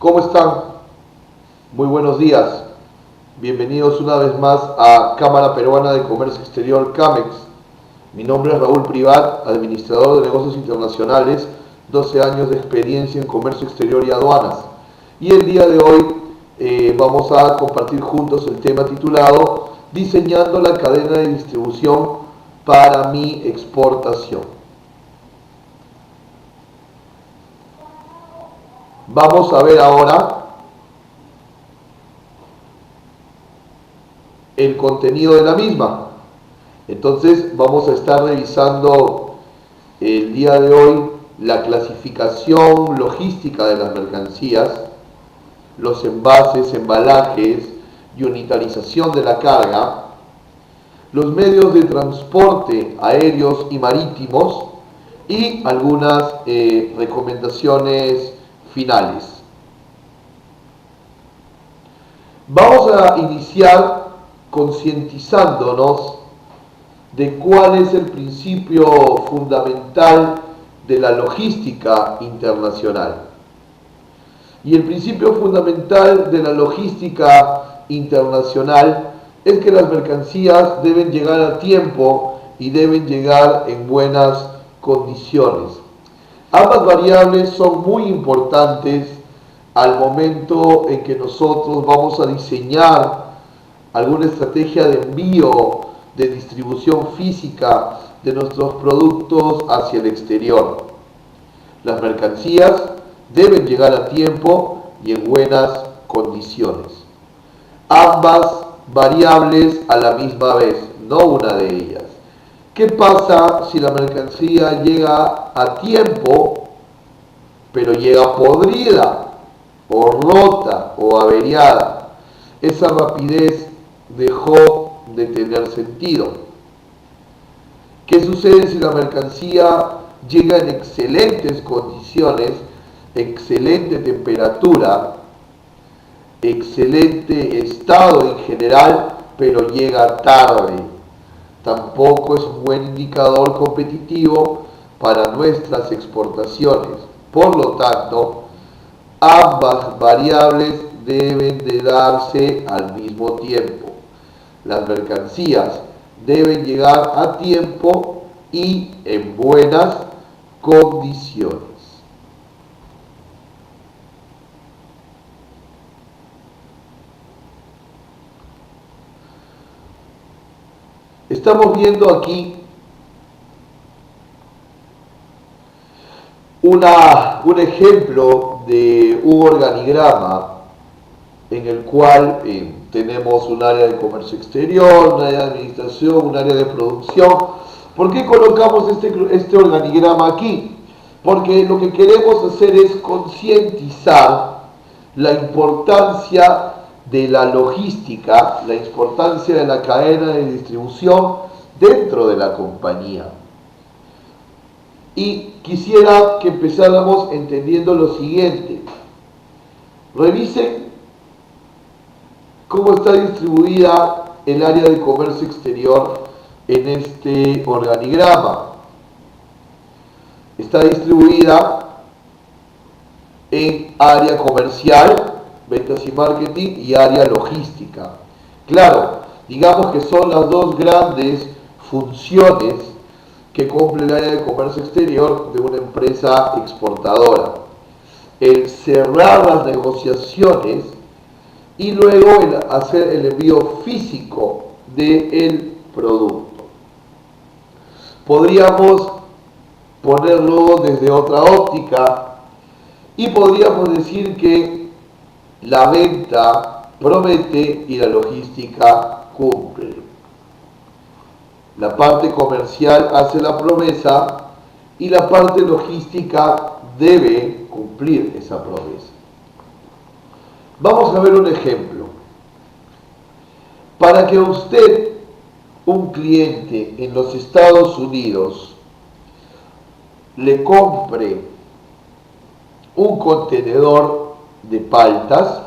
¿Cómo están? Muy buenos días. Bienvenidos una vez más a Cámara Peruana de Comercio Exterior, CAMEX. Mi nombre es Raúl Privat, administrador de negocios internacionales, 12 años de experiencia en comercio exterior y aduanas. Y el día de hoy vamos a compartir juntos el tema titulado Diseñando la cadena de distribución para mi exportación. Vamos a ver ahora el contenido de la misma. Entonces vamos a estar revisando el día de hoy la clasificación logística de las mercancías, los envases, embalajes y unitarización de la carga, los medios de transporte aéreos y marítimos y algunas recomendaciones finales. Vamos a iniciar concientizándonos de cuál es el principio fundamental de la logística internacional. Y el principio fundamental de la logística internacional es que las mercancías deben llegar a tiempo y deben llegar en buenas condiciones. Ambas variables son muy importantes al momento en que nosotros vamos a diseñar alguna estrategia de envío, de distribución física de nuestros productos hacia el exterior. Las mercancías deben llegar a tiempo y en buenas condiciones. Ambas variables a la misma vez, no una de ellas. ¿Qué pasa si la mercancía llega a tiempo, pero llega podrida, o rota, o averiada? Esa rapidez dejó de tener sentido. ¿Qué sucede si la mercancía llega en excelentes condiciones, excelente temperatura, excelente estado en general, pero llega tarde? Tampoco es un buen indicador competitivo para nuestras exportaciones. Por lo tanto, ambas variables deben de darse al mismo tiempo. Las mercancías deben llegar a tiempo y en buenas condiciones. Estamos viendo aquí un ejemplo de un organigrama en el cual tenemos un área de comercio exterior, un área de administración, un área de producción. ¿Por qué colocamos este organigrama aquí? Porque lo que queremos hacer es concientizar la importancia de la logística, la importancia de la cadena de distribución dentro de la compañía. Y quisiera que empezáramos entendiendo lo siguiente. Revisen cómo está distribuida el área de comercio exterior en este organigrama. Está distribuida en área comercial, ventas y marketing, y área logística. Claro, digamos que son las dos grandes funciones que cumple el área de comercio exterior de una empresa exportadora. El cerrar las negociaciones y luego el hacer el envío físico del producto. Podríamos ponerlo desde otra óptica y podríamos decir que la venta promete y la logística cumple. La parte comercial hace la promesa y la parte logística debe cumplir esa promesa. Vamos a ver un ejemplo. Para que usted, un cliente en los Estados Unidos, le compre un contenedor de paltas,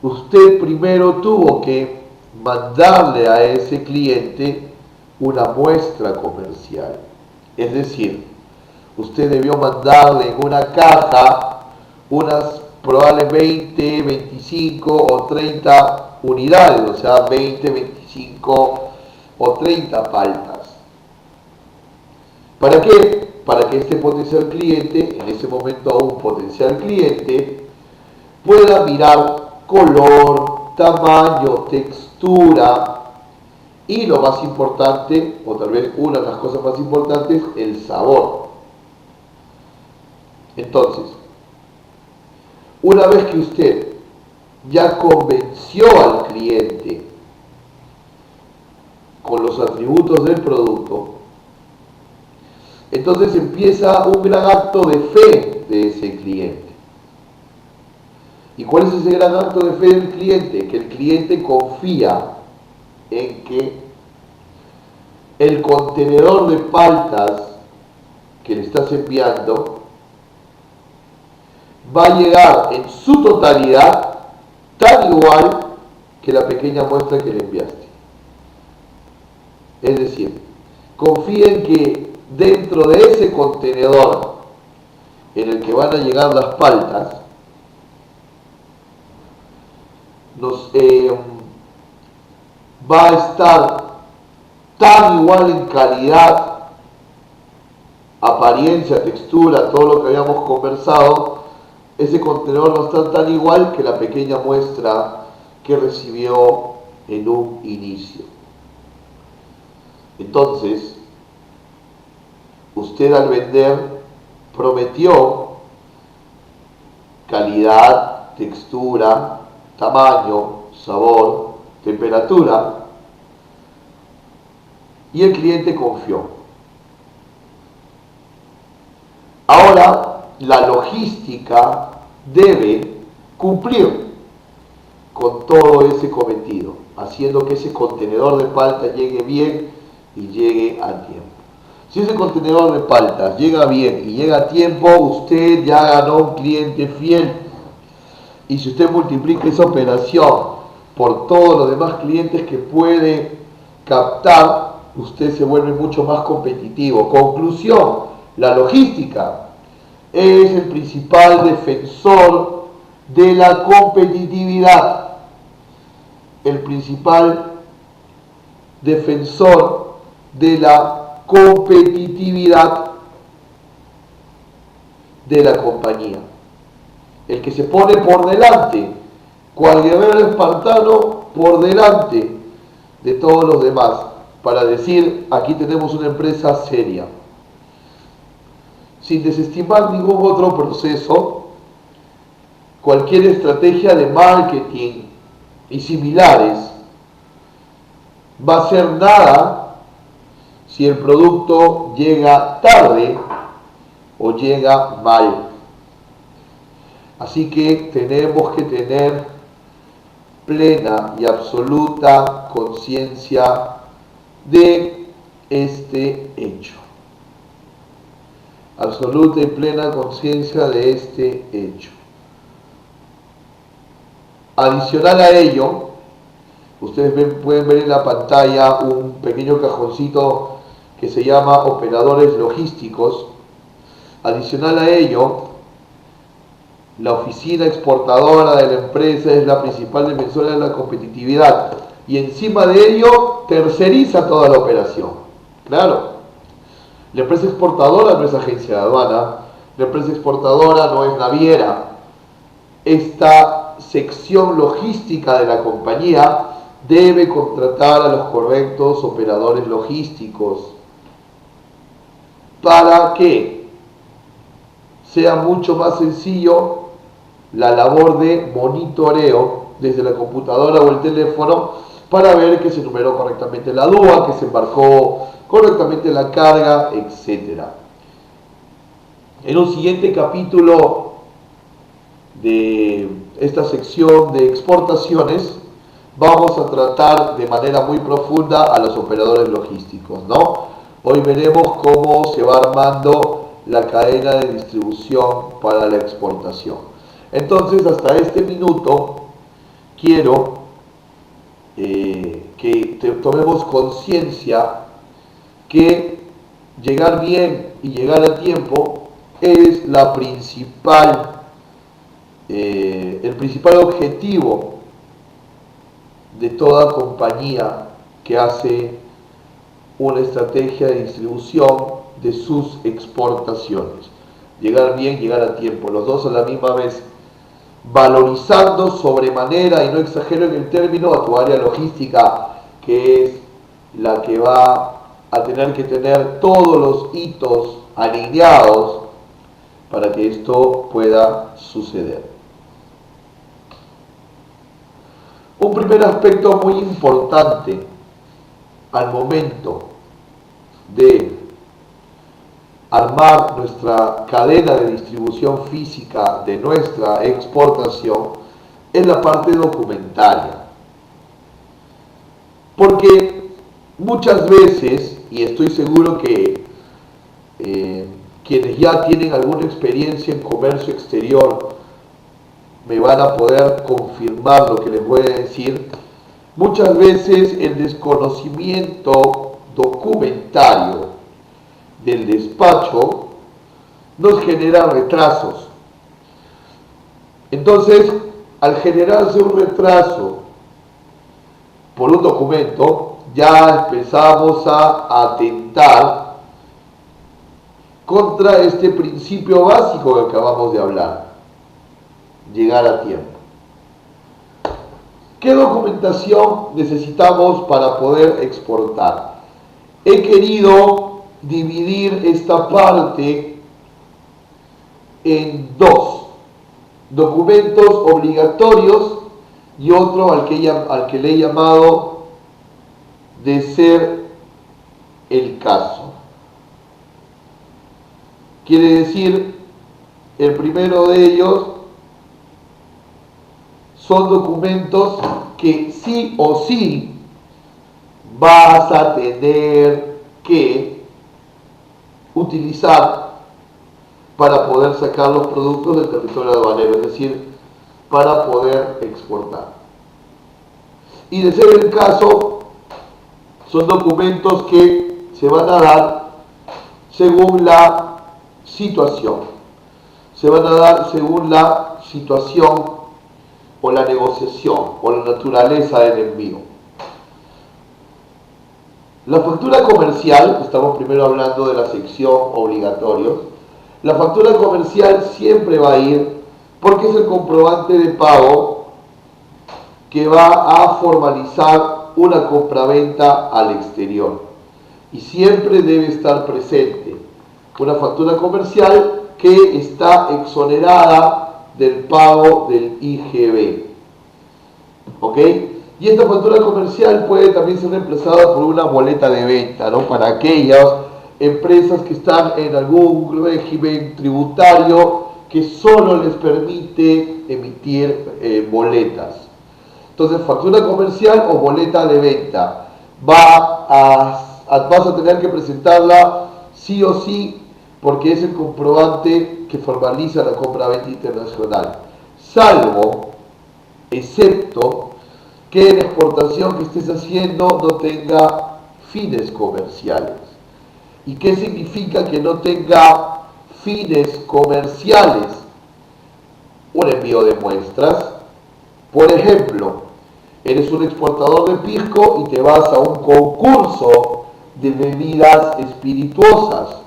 usted primero tuvo que mandarle a ese cliente una muestra comercial. Es decir, usted debió mandarle en una caja unas probables 20, 25 o 30 unidades, o sea, 20, 25 o 30 paltas. ¿Para qué? Para que este potencial cliente, en ese momento aún potencial cliente, pueda mirar color, tamaño, textura y lo más importante, o tal vez una de las cosas más importantes, el sabor. Entonces, una vez que usted ya convenció al cliente con los atributos del producto, entonces empieza un gran acto de fe de ese cliente. ¿Y cuál es ese gran acto de fe del cliente? Que el cliente confía en que el contenedor de paltas que le estás enviando va a llegar en su totalidad tan igual que la pequeña muestra que le enviaste. Es decir, confía en que dentro de ese contenedor en el que van a llegar las paltas, va a estar tan igual en calidad, apariencia, textura, todo lo que habíamos conversado. Ese contenedor va a estar tan igual que la pequeña muestra que recibió en un inicio. Entonces, usted al vender prometió calidad, textura, tamaño, sabor, temperatura, y el cliente confió. Ahora, la logística debe cumplir con todo ese cometido, haciendo que ese contenedor de palta llegue bien y llegue a tiempo. Si ese contenedor de paltas llega bien y llega a tiempo, usted ya ganó un cliente fiel. Y si usted multiplica esa operación por todos los demás clientes que puede captar, usted se vuelve mucho más competitivo. Conclusión, la logística es el principal defensor de la competitividad. El principal defensor de la competitividad de la compañía. El que se pone por delante, cual guerrero espartano, por delante de todos los demás, para decir, aquí tenemos una empresa seria. Sin desestimar ningún otro proceso, cualquier estrategia de marketing y similares va a ser nada si el producto llega tarde o llega mal. Así que tenemos que tener plena y absoluta conciencia de este hecho. Absoluta y plena conciencia de este hecho. Adicional a ello, ustedes pueden ver en la pantalla un pequeño cajoncito que se llama operadores logísticos. Adicional a ello, la oficina exportadora de la empresa es la principal defensora de la competitividad y encima de ello terceriza toda la operación. Claro, la empresa exportadora no es agencia de aduana, la empresa exportadora no es naviera. Esta sección logística de la compañía debe contratar a los correctos operadores logísticos para que sea mucho más sencillo la labor de monitoreo desde la computadora o el teléfono para ver que se numeró correctamente la DUA, que se embarcó correctamente la carga, etc. En un siguiente capítulo de esta sección de exportaciones vamos a tratar de manera muy profunda a los operadores logísticos, ¿no? Hoy veremos cómo se va armando la cadena de distribución para la exportación. Entonces, hasta este minuto quiero que tomemos conciencia que llegar bien y llegar a tiempo es la principal el principal objetivo de toda compañía que hace una estrategia de distribución de sus exportaciones. Llegar bien, llegar a tiempo, los dos a la misma vez, valorizando sobremanera, y no exagero en el término, a tu área logística, que es la que va a tener que tener todos los hitos alineados para que esto pueda suceder. Un primer aspecto muy importante al momento de armar nuestra cadena de distribución física de nuestra exportación es la parte documentaria. Porque muchas veces, y estoy seguro que quienes ya tienen alguna experiencia en comercio exterior me van a poder confirmar lo que les voy a decir, muchas veces el desconocimiento documentario del despacho nos genera retrasos. Entonces, al generarse un retraso por un documento, ya empezamos a atentar contra este principio básico que acabamos de hablar: llegar a tiempo. ¿Qué documentación necesitamos para poder exportar? He querido dividir esta parte en dos: documentos obligatorios y otro al que le he llamado de ser el caso. Quiere decir, el primero de ellos son documentos que sí o sí vas a tener que utilizar para poder sacar los productos del territorio aduanero, es decir, para poder exportar. Y de ser el caso, son documentos que se van a dar según la situación. Se van a dar según la situación o la negociación o la naturaleza del envío. La factura comercial, estamos primero hablando de la sección obligatorios, la factura comercial siempre va a ir porque es el comprobante de pago que va a formalizar una compraventa al exterior, y siempre debe estar presente una factura comercial que está exonerada del pago del IGB. ¿Ok? Y esta factura comercial puede también ser reemplazada por una boleta de venta, ¿no? Para aquellas empresas que están en algún régimen tributario que solo les permite emitir boletas. Entonces, factura comercial o boleta de venta, vas a tener que presentarla sí o sí, porque es el comprobante que formaliza la compra-venta internacional, salvo, excepto, que la exportación que estés haciendo no tenga fines comerciales. ¿Y qué significa que no tenga fines comerciales? Un envío de muestras. Por ejemplo, eres un exportador de pisco y te vas a un concurso de bebidas espirituosas,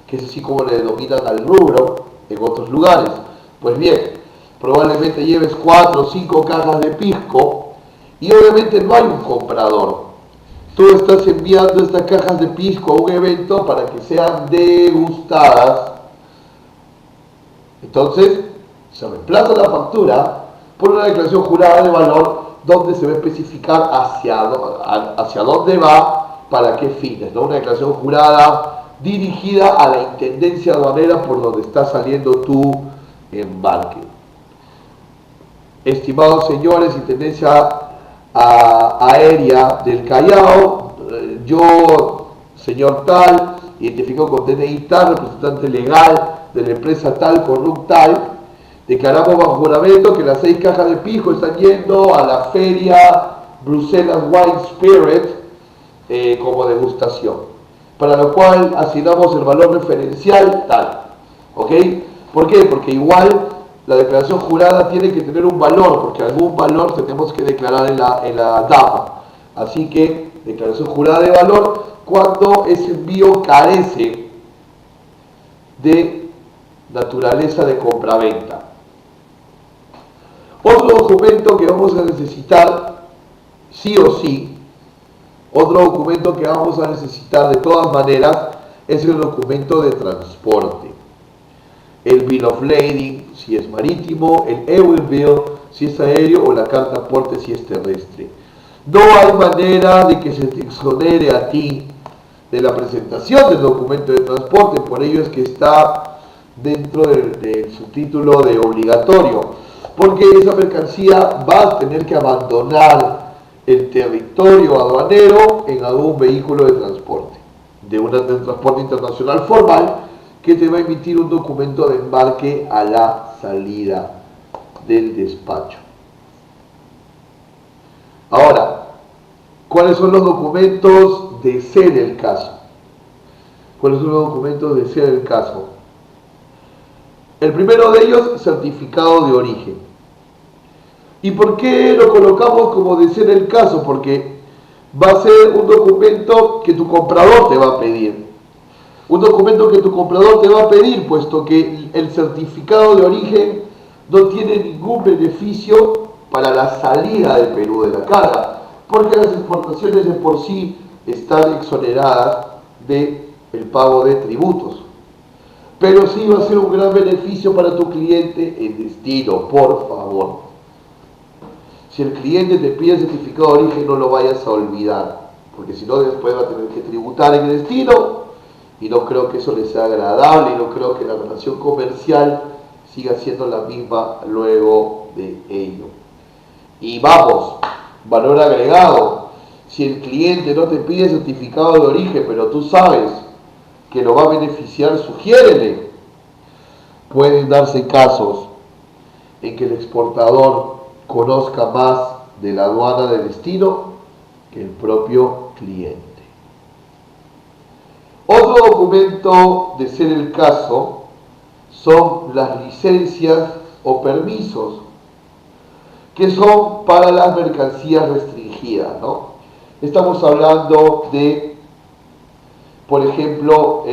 que es así como le denominan al rubro en otros lugares. Pues bien, probablemente lleves 4 o 5 cajas de pisco y obviamente no hay un comprador. Tú estás enviando estas cajas de pisco a un evento para que sean degustadas. Entonces, se reemplaza la factura por una declaración jurada de valor donde se va a especificar hacia dónde va, para qué fines, ¿no? Una declaración jurada dirigida a la Intendencia Aduanera por donde está saliendo tu embarque. Estimados señores, Intendencia Aérea del Callao, yo, señor tal, identificado con DNI tal, representante legal de la empresa tal con RUC tal, declaramos bajo juramento que las 6 cajas de pisco están yendo a la feria Bruselas Wine Spirit como degustación, para lo cual asignamos el valor referencial tal. ¿Ok? ¿Por qué? Porque igual la declaración jurada tiene que tener un valor, porque algún valor tenemos que declarar en la DAPA. Así que, declaración jurada de valor cuando ese envío carece de naturaleza de compraventa. Otro documento que vamos a necesitar, sí o sí, otro documento que vamos a necesitar de todas maneras, es el documento de transporte. El Bill of Lading, si es marítimo, el Ewing Bill, si es aéreo, o la carta aporte, si es terrestre. No hay manera de que se te exonere a ti de la presentación del documento de transporte, por ello es que está dentro del subtítulo de obligatorio, porque esa mercancía va a tener que abandonar el territorio aduanero en algún vehículo de transporte, de transporte internacional formal, que te va a emitir un documento de embarque a la salida del despacho. Ahora, ¿cuáles son los documentos de ser el caso? ¿Cuáles son los documentos de ser el caso? El primero de ellos, certificado de origen. ¿Y por qué lo colocamos como de ser el caso? Porque va a ser un documento que tu comprador te va a pedir. Un documento que tu comprador te va a pedir, puesto que el certificado de origen no tiene ningún beneficio para la salida del Perú de la carga, porque las exportaciones de por sí están exoneradas del pago de tributos. Pero sí va a ser un gran beneficio para tu cliente en destino, por favor. Si el cliente te pide el certificado de origen, no lo vayas a olvidar, porque si no después va a tener que tributar en el destino, y no creo que eso le sea agradable, y no creo que la relación comercial siga siendo la misma luego de ello. Y vamos, valor agregado, si el cliente no te pide certificado de origen, pero tú sabes que lo va a beneficiar, sugiérele. Pueden darse casos en que el exportador conozca más de la aduana de destino que el propio cliente. Otro documento de ser el caso son las licencias o permisos, que son para las mercancías restringidas, ¿no? Estamos hablando de, por ejemplo,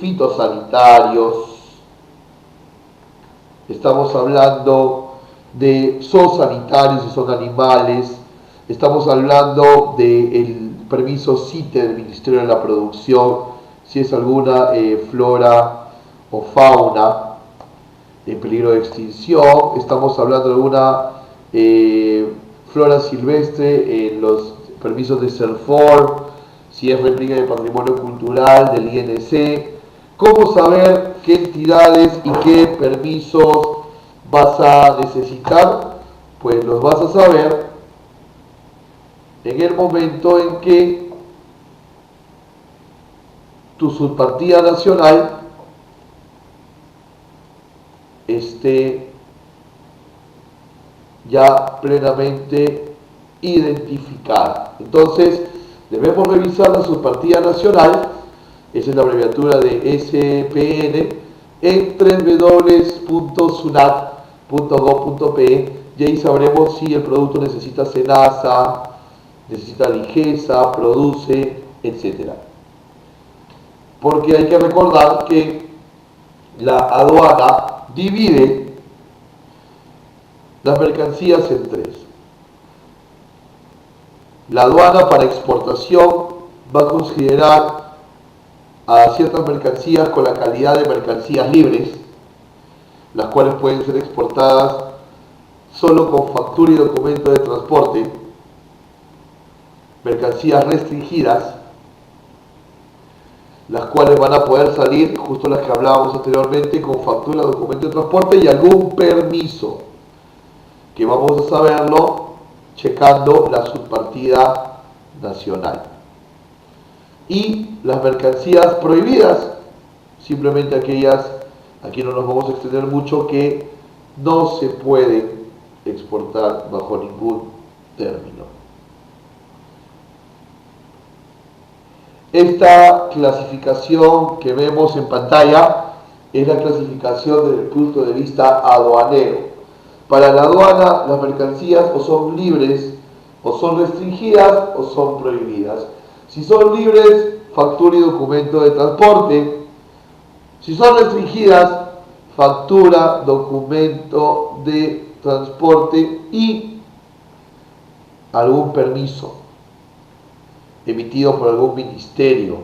fitosanitarios, estamos hablando de zoosanitarios si son animales, estamos hablando del permiso CITE del Ministerio de la Producción, si es alguna flora o fauna en peligro de extinción, estamos hablando de alguna flora silvestre en los permisos de CERFOR, si es réplica de patrimonio cultural del INC. ¿Cómo saber qué entidades y qué permisos vas a necesitar? Pues los vas a saber en el momento en que tu subpartida nacional esté ya plenamente identificada. Entonces, debemos revisar la subpartida nacional, esa es la abreviatura de SPN, en www.sunat.gov.pe, y ahí sabremos si el producto necesita SENASA, necesita Ligesa, produce, etc. Porque hay que recordar que la aduana divide las mercancías en tres. La aduana para exportación va a considerar a ciertas mercancías con la calidad de mercancías libres, las cuales pueden ser exportadas solo con factura y documento de transporte. Mercancías restringidas, las cuales van a poder salir, justo las que hablábamos anteriormente, con factura, documento de transporte y algún permiso, que vamos a saberlo checando la subpartida nacional. Y las mercancías prohibidas, simplemente aquellas, aquí no nos vamos a extender mucho, que no se pueden exportar bajo ningún término. Esta clasificación que vemos en pantalla es la clasificación desde el punto de vista aduanero. Para la aduana, las mercancías o son libres, o son restringidas, o son prohibidas. Si son libres, factura y documento de transporte. Si son restringidas, factura, documento de transporte y algún permiso emitido por algún ministerio,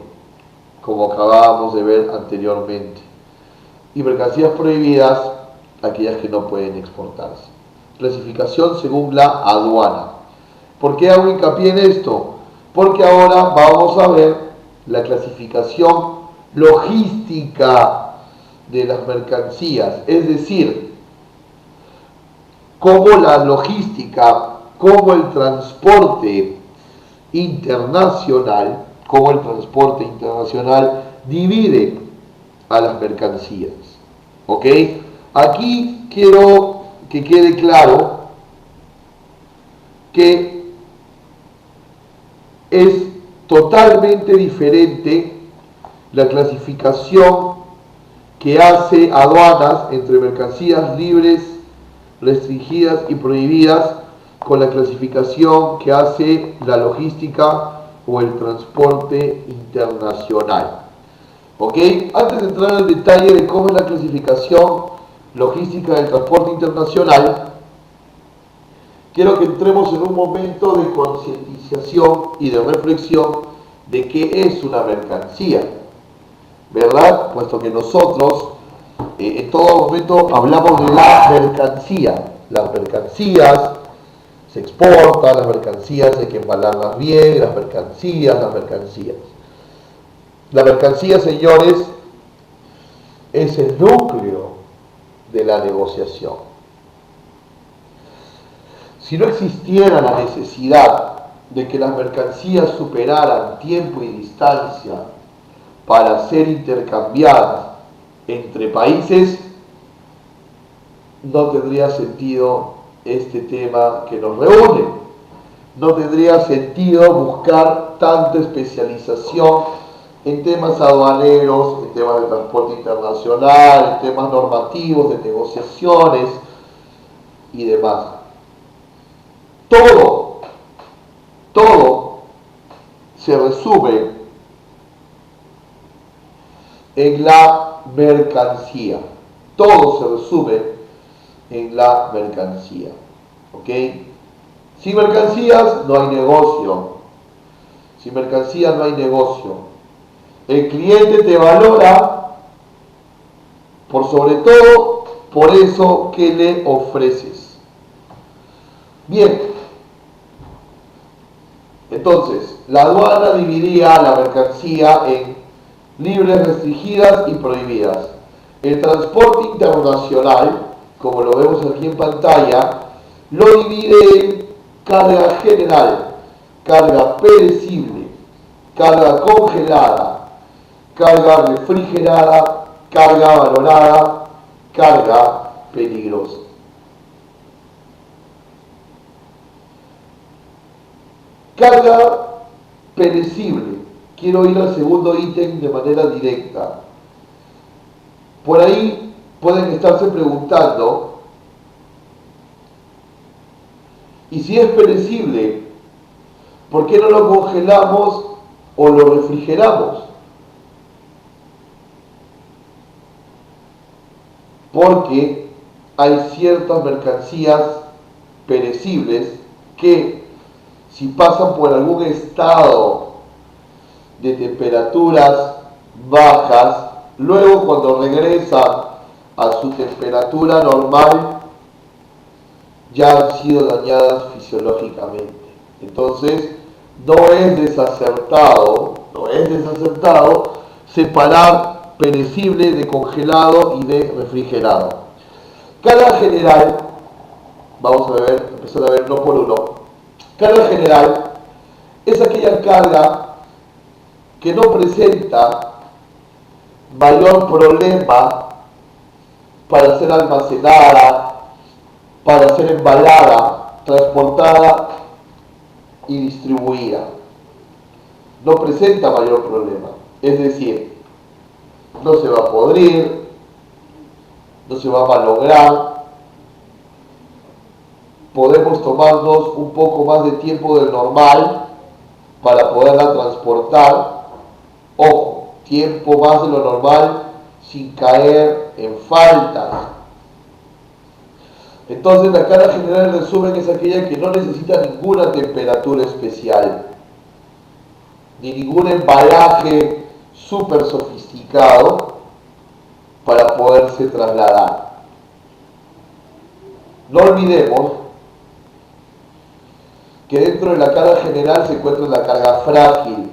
como acabábamos de ver anteriormente. Y mercancías prohibidas, aquellas que no pueden exportarse. Clasificación según la aduana. ¿Por qué hago hincapié en esto? Porque ahora vamos a ver la clasificación logística de las mercancías, es decir, cómo la logística, cómo el transporte internacional, divide a las mercancías. ¿Ok? Aquí quiero que quede claro que es totalmente diferente la clasificación que hace aduanas entre mercancías libres, restringidas y prohibidas con la clasificación que hace la logística o el transporte internacional. ¿Ok? Antes de entrar al detalle de cómo es la clasificación logística del transporte internacional, quiero que entremos en un momento de concientización y de reflexión de qué es una mercancía, ¿verdad? Puesto que nosotros en todo momento hablamos de la mercancía. Las mercancías se exportan, las mercancías hay que embalarlas bien, las mercancías. La mercancía, señores, es el núcleo de la negociación. Si no existiera la necesidad de que las mercancías superaran tiempo y distancia para ser intercambiadas entre países, no tendría sentido este tema que nos reúne. No tendría sentido buscar tanta especialización en temas aduaneros, en temas de transporte internacional, en temas normativos, de negociaciones y demás. Todo se resume en la mercancía. Todo se resume en la mercancía. ¿Ok? Sin mercancías no hay negocio. Sin mercancías no hay negocio. El cliente te valora por sobre todo por eso que le ofreces. Bien, entonces la aduana dividía la mercancía en libres, restringidas y prohibidas. El transporte internacional, como lo vemos aquí en pantalla, lo divide en carga general, carga perecible, carga congelada, carga refrigerada, carga valorada, carga peligrosa. Carga perecible. Quiero ir al segundo ítem de manera directa. Por ahí pueden estarse preguntando, ¿y si es perecible, por qué no lo congelamos o lo refrigeramos? Porque hay ciertas mercancías perecibles que, si pasan por algún estado de temperaturas bajas, luego cuando regresan a su temperatura normal, ya han sido dañadas fisiológicamente. Entonces, no es desacertado separar perecible de congelado y de refrigerado. Carga general, vamos a ver, empezar a ver uno por uno. Carga general es aquella carga que no presenta mayor problema para ser almacenada, para ser embalada, transportada y distribuida. No presenta mayor problema. Es decir, no se va a podrir, no se va a malograr, podemos tomarnos un poco más de tiempo del normal para poderla transportar. Ojo, tiempo más de lo normal sin caer en faltas. Entonces la cara general en resumen es aquella que no necesita ninguna temperatura especial, ni ningún embalaje súper sofisticado para poderse trasladar. No olvidemos que dentro de la carga general se encuentra la carga frágil,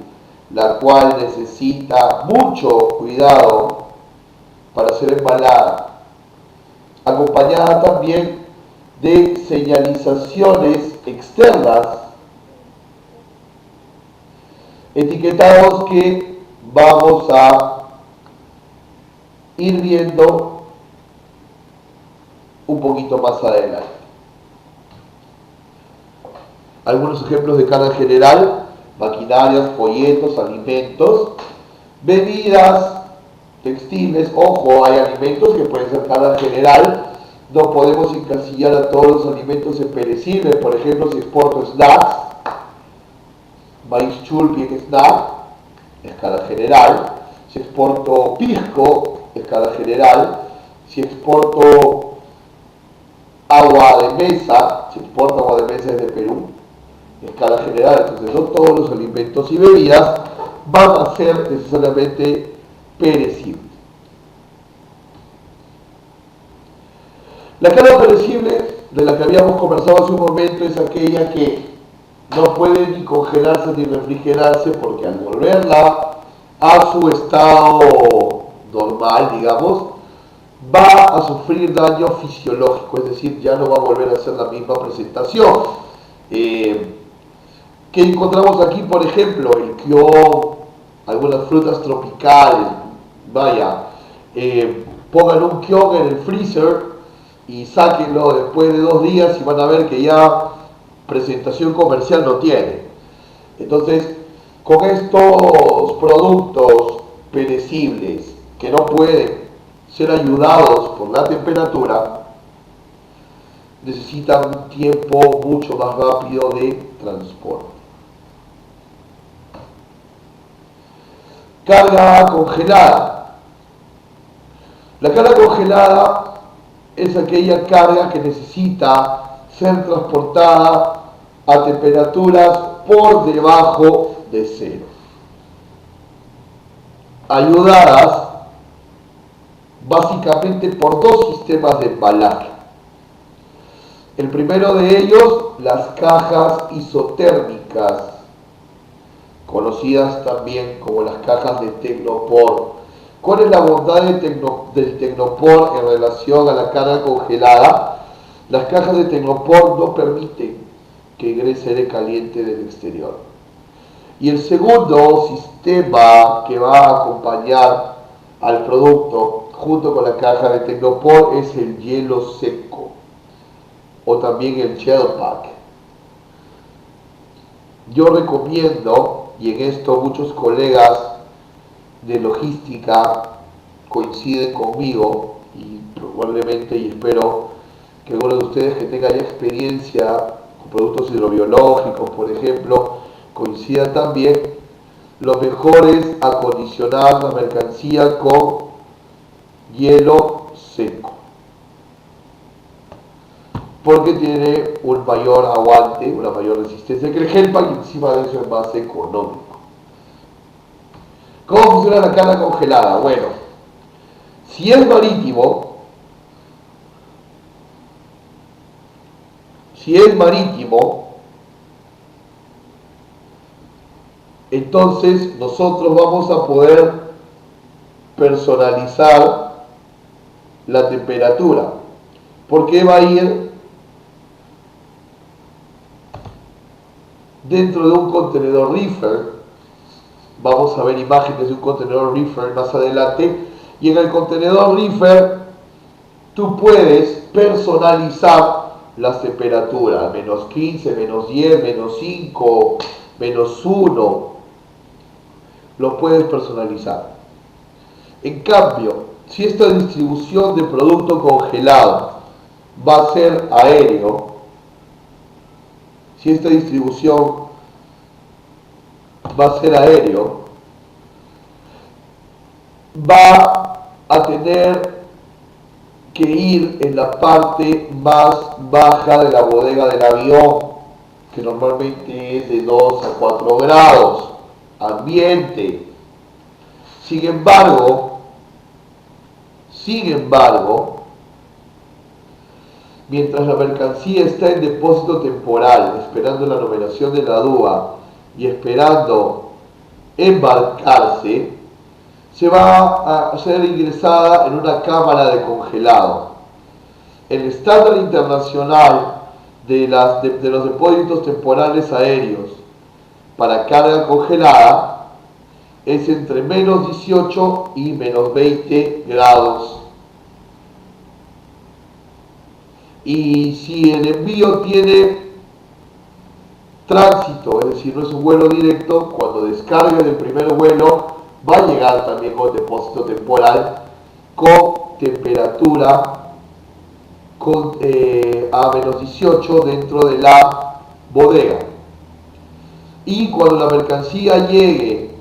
la cual necesita mucho cuidado para ser embalada, acompañada también de señalizaciones externas, etiquetados que vamos a ir viendo un poquito más adelante. Algunos ejemplos de carga general: maquinarias, folletos, alimentos, bebidas, textiles. Ojo, hay alimentos que pueden ser carga general. No podemos encasillar a todos los alimentos en perecibles. Por ejemplo, si exporto snacks, maíz chulpi en snack, escala general. Si exporto pisco, escala general. Si exporto agua de mesa, si exporto agua de mesa desde Perú, escala general. Entonces no todos los alimentos y bebidas van a ser necesariamente perecibles. La carga perecible, de la que habíamos conversado hace un momento, es aquella que no puede ni congelarse ni refrigerarse, porque al volverla a su estado normal, digamos, va a sufrir daño fisiológico, es decir, ya no va a volver a ser la misma presentación. ¿Qué encontramos aquí? Por ejemplo, el kion, algunas frutas tropicales. Vaya, pongan un kion en el freezer y sáquenlo después de 2 días y van a ver que ya presentación comercial no tiene. Entonces, con estos productos perecibles que no pueden ser ayudados por la temperatura, necesitan un tiempo mucho más rápido de transporte. Carga congelada. La carga congelada es aquella carga que necesita ser transportada a temperaturas por debajo de cero, ayudadas básicamente por 2 sistemas de embalaje. El primero de ellos, las cajas isotérmicas, conocidas también como las cajas de Tecnopor. ¿Cuál es la bondad del Tecnopor en relación a la carga congelada? Las cajas de Tecnopor no permiten que ingrese aire caliente del exterior. Y el segundo sistema que va a acompañar al producto junto con la caja de Tecnopor es el hielo seco, o también el gel pack. Yo recomiendo, y en esto muchos colegas de logística coinciden conmigo, y probablemente, y espero que algunos de ustedes que tengan ya experiencia con productos hidrobiológicos, por ejemplo, coincidan también, lo mejor es acondicionar la mercancía con hielo seco, porque tiene un mayor aguante, una mayor resistencia que el gel pack, y encima de eso es más económico. ¿Cómo funciona la carga congelada? Bueno, si es marítimo, entonces nosotros vamos a poder personalizar la temperatura, porque va a ir dentro de un contenedor reefer. Vamos a ver imágenes de un contenedor reefer más adelante, y en el contenedor reefer tú puedes personalizar las temperaturas, menos 15, menos 10, menos 5, menos 1, lo puedes personalizar. En cambio, si esta distribución de producto congelado va a ser aéreo, si esta distribución va a ser aéreo, va a tener que ir en la parte más baja de la bodega del avión, que normalmente es de 2 a 4 grados ambiente. Sin embargo, mientras la mercancía está en depósito temporal, esperando la numeración de la aduana y esperando embarcarse, se va a ser ingresada en una cámara de congelado. El estándar internacional de los depósitos temporales aéreos para carga congelada es entre menos 18 y menos 20 grados. Y si el envío tiene tránsito, es decir, no es un vuelo directo, cuando descargue del primer vuelo va a llegar también con depósito temporal con temperatura a menos 18 dentro de la bodega. Y cuando la mercancía llegue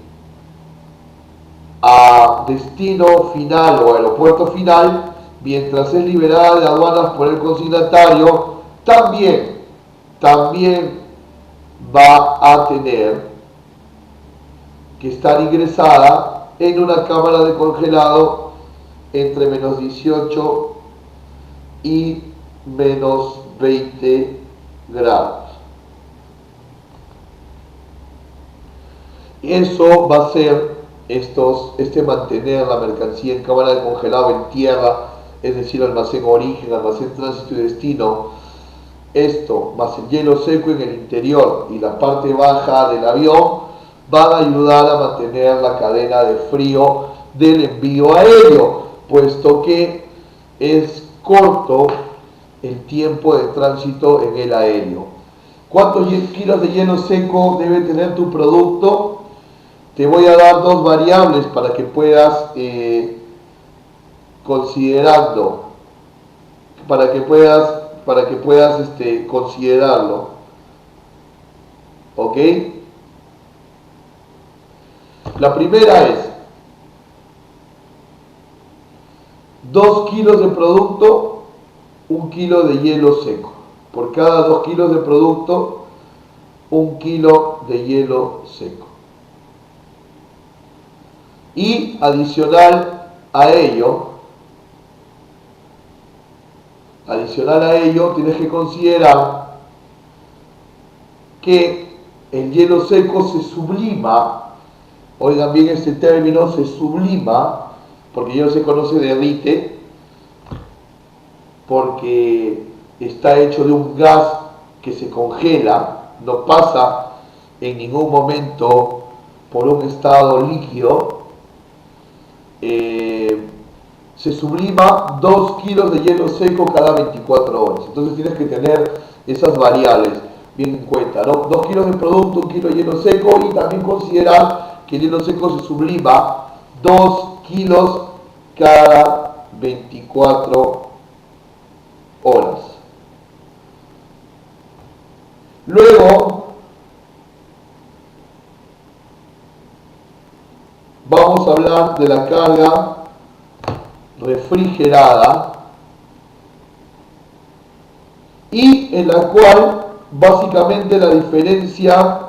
a destino final o aeropuerto final, mientras es liberada de aduanas por el consignatario, también va a tener que estar ingresada en una cámara de congelado entre menos 18 y menos 20 grados. Eso va a ser mantener la mercancía en cámara de congelado en tierra, es decir, almacén origen, almacén tránsito y destino. Esto, más el hielo seco en el interior y la parte baja del avión, van a ayudar a mantener la cadena de frío del envío aéreo, puesto que es corto el tiempo de tránsito en el aéreo. ¿Cuántos kilos de hielo seco debe tener tu producto? Te voy a dar dos variables para que puedas considerarlo. ¿Ok? La primera es 2 kilos de producto, 1 kilo de hielo seco. Por cada 2 kilos de producto, 1 kilo de hielo seco. Y adicional a ello, tienes que considerar que el hielo seco se sublima. Oigan bien este término, se sublima, porque hielo seco no se derrite, porque está hecho de un gas que se congela, no pasa en ningún momento por un estado líquido. Se sublima 2 kilos de hielo seco cada 24 horas. Entonces tienes que tener esas variables bien en cuenta, ¿no? 2 kilos de producto, 1 kilo de hielo seco, y también considerar que el hielo seco se sublima 2 kilos cada 24 horas. Luego vamos a hablar de la carga refrigerada, y en la cual básicamente la diferencia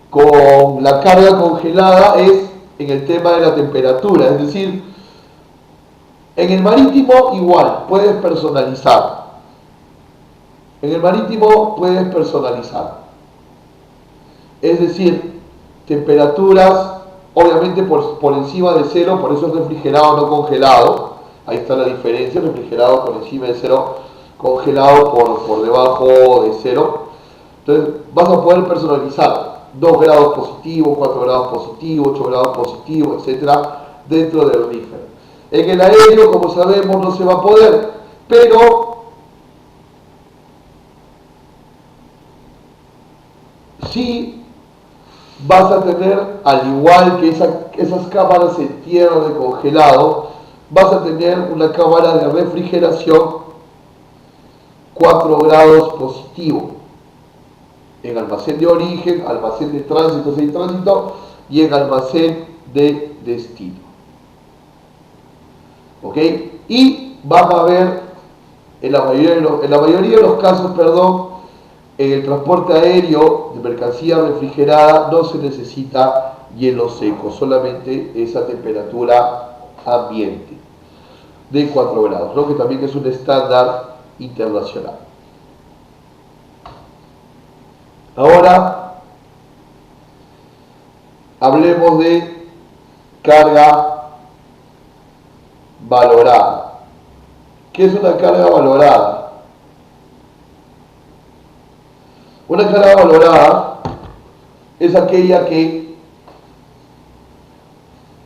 con la carga congelada es en el tema de la temperatura. Es decir, en el marítimo igual puedes personalizar. Es decir, temperaturas obviamente por encima de cero, por eso es refrigerado, no congelado. Ahí está la diferencia: refrigerado por encima de cero, congelado por debajo de cero. Entonces vas a poder personalizar 2 grados positivo, 4 grados positivo, 8 grados positivo, etcétera, dentro del reefer. En el aéreo, como sabemos, no se va a poder, pero sí vas a tener, al igual que esas cámaras en tierra de congelado, vas a tener una cámara de refrigeración 4 grados positivo en almacén de origen, almacén de tránsito sin tránsito y en almacén de destino. ¿Ok? Y vas a ver en la mayoría de los casos, en el transporte aéreo de mercancía refrigerada no se necesita hielo seco, solamente esa temperatura ambiente de 4 grados, ¿no? Que también es un estándar internacional. Ahora hablemos de carga valorada. ¿Qué es una carga valorada? Una carga valorada es aquella que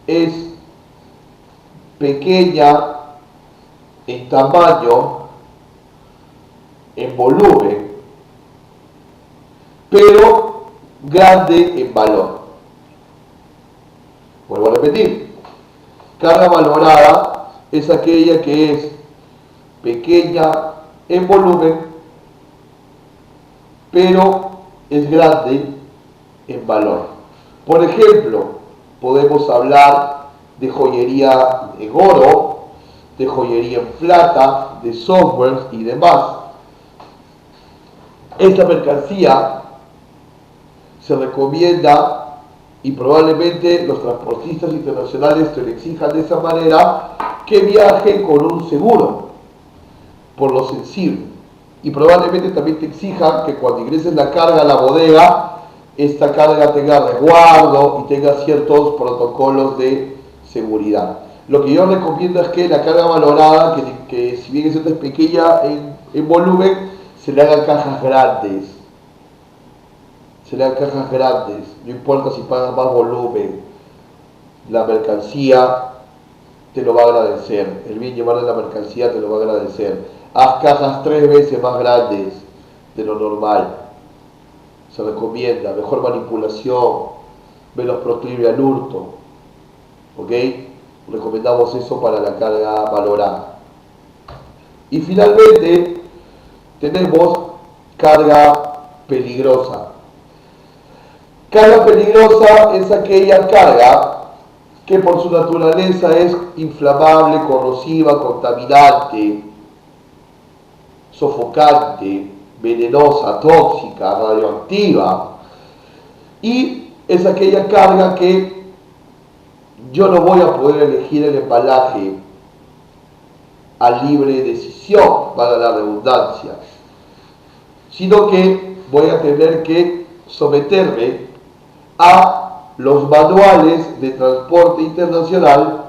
es pequeña en tamaño, en volumen, pero grande en valor. Vuelvo a repetir. Carga valorada es aquella que es pequeña en volumen, pero es grande en valor. Por ejemplo, podemos hablar de joyería en oro, de joyería en plata, de software y demás. Esta mercancía se recomienda, y probablemente los transportistas internacionales te lo exijan de esa manera, que viajen con un seguro, por lo sensible. Y probablemente también te exijan que cuando ingreses la carga a la bodega, esta carga tenga resguardo y tenga ciertos protocolos de seguridad. Lo que yo recomiendo es que la carga valorada, que si bien es pequeña en volumen, se le hagan cajas grandes. Se le hagan cajas grandes, no importa si pagas más volumen, la mercancía te lo va a agradecer, el bien llevar de la mercancía te lo va a agradecer. Haz cajas 3 veces más grandes de lo normal. Se recomienda mejor manipulación, menos proclive al hurto. ¿Ok? Recomendamos eso para la carga valorada. Y finalmente tenemos carga peligrosa. Carga peligrosa es aquella carga que por su naturaleza es inflamable, corrosiva, contaminante, sofocante, venenosa, tóxica, radioactiva. Y es aquella carga que yo no voy a poder elegir el embalaje a libre decisión, para la redundancia, sino que voy a tener que someterme a los manuales de transporte internacional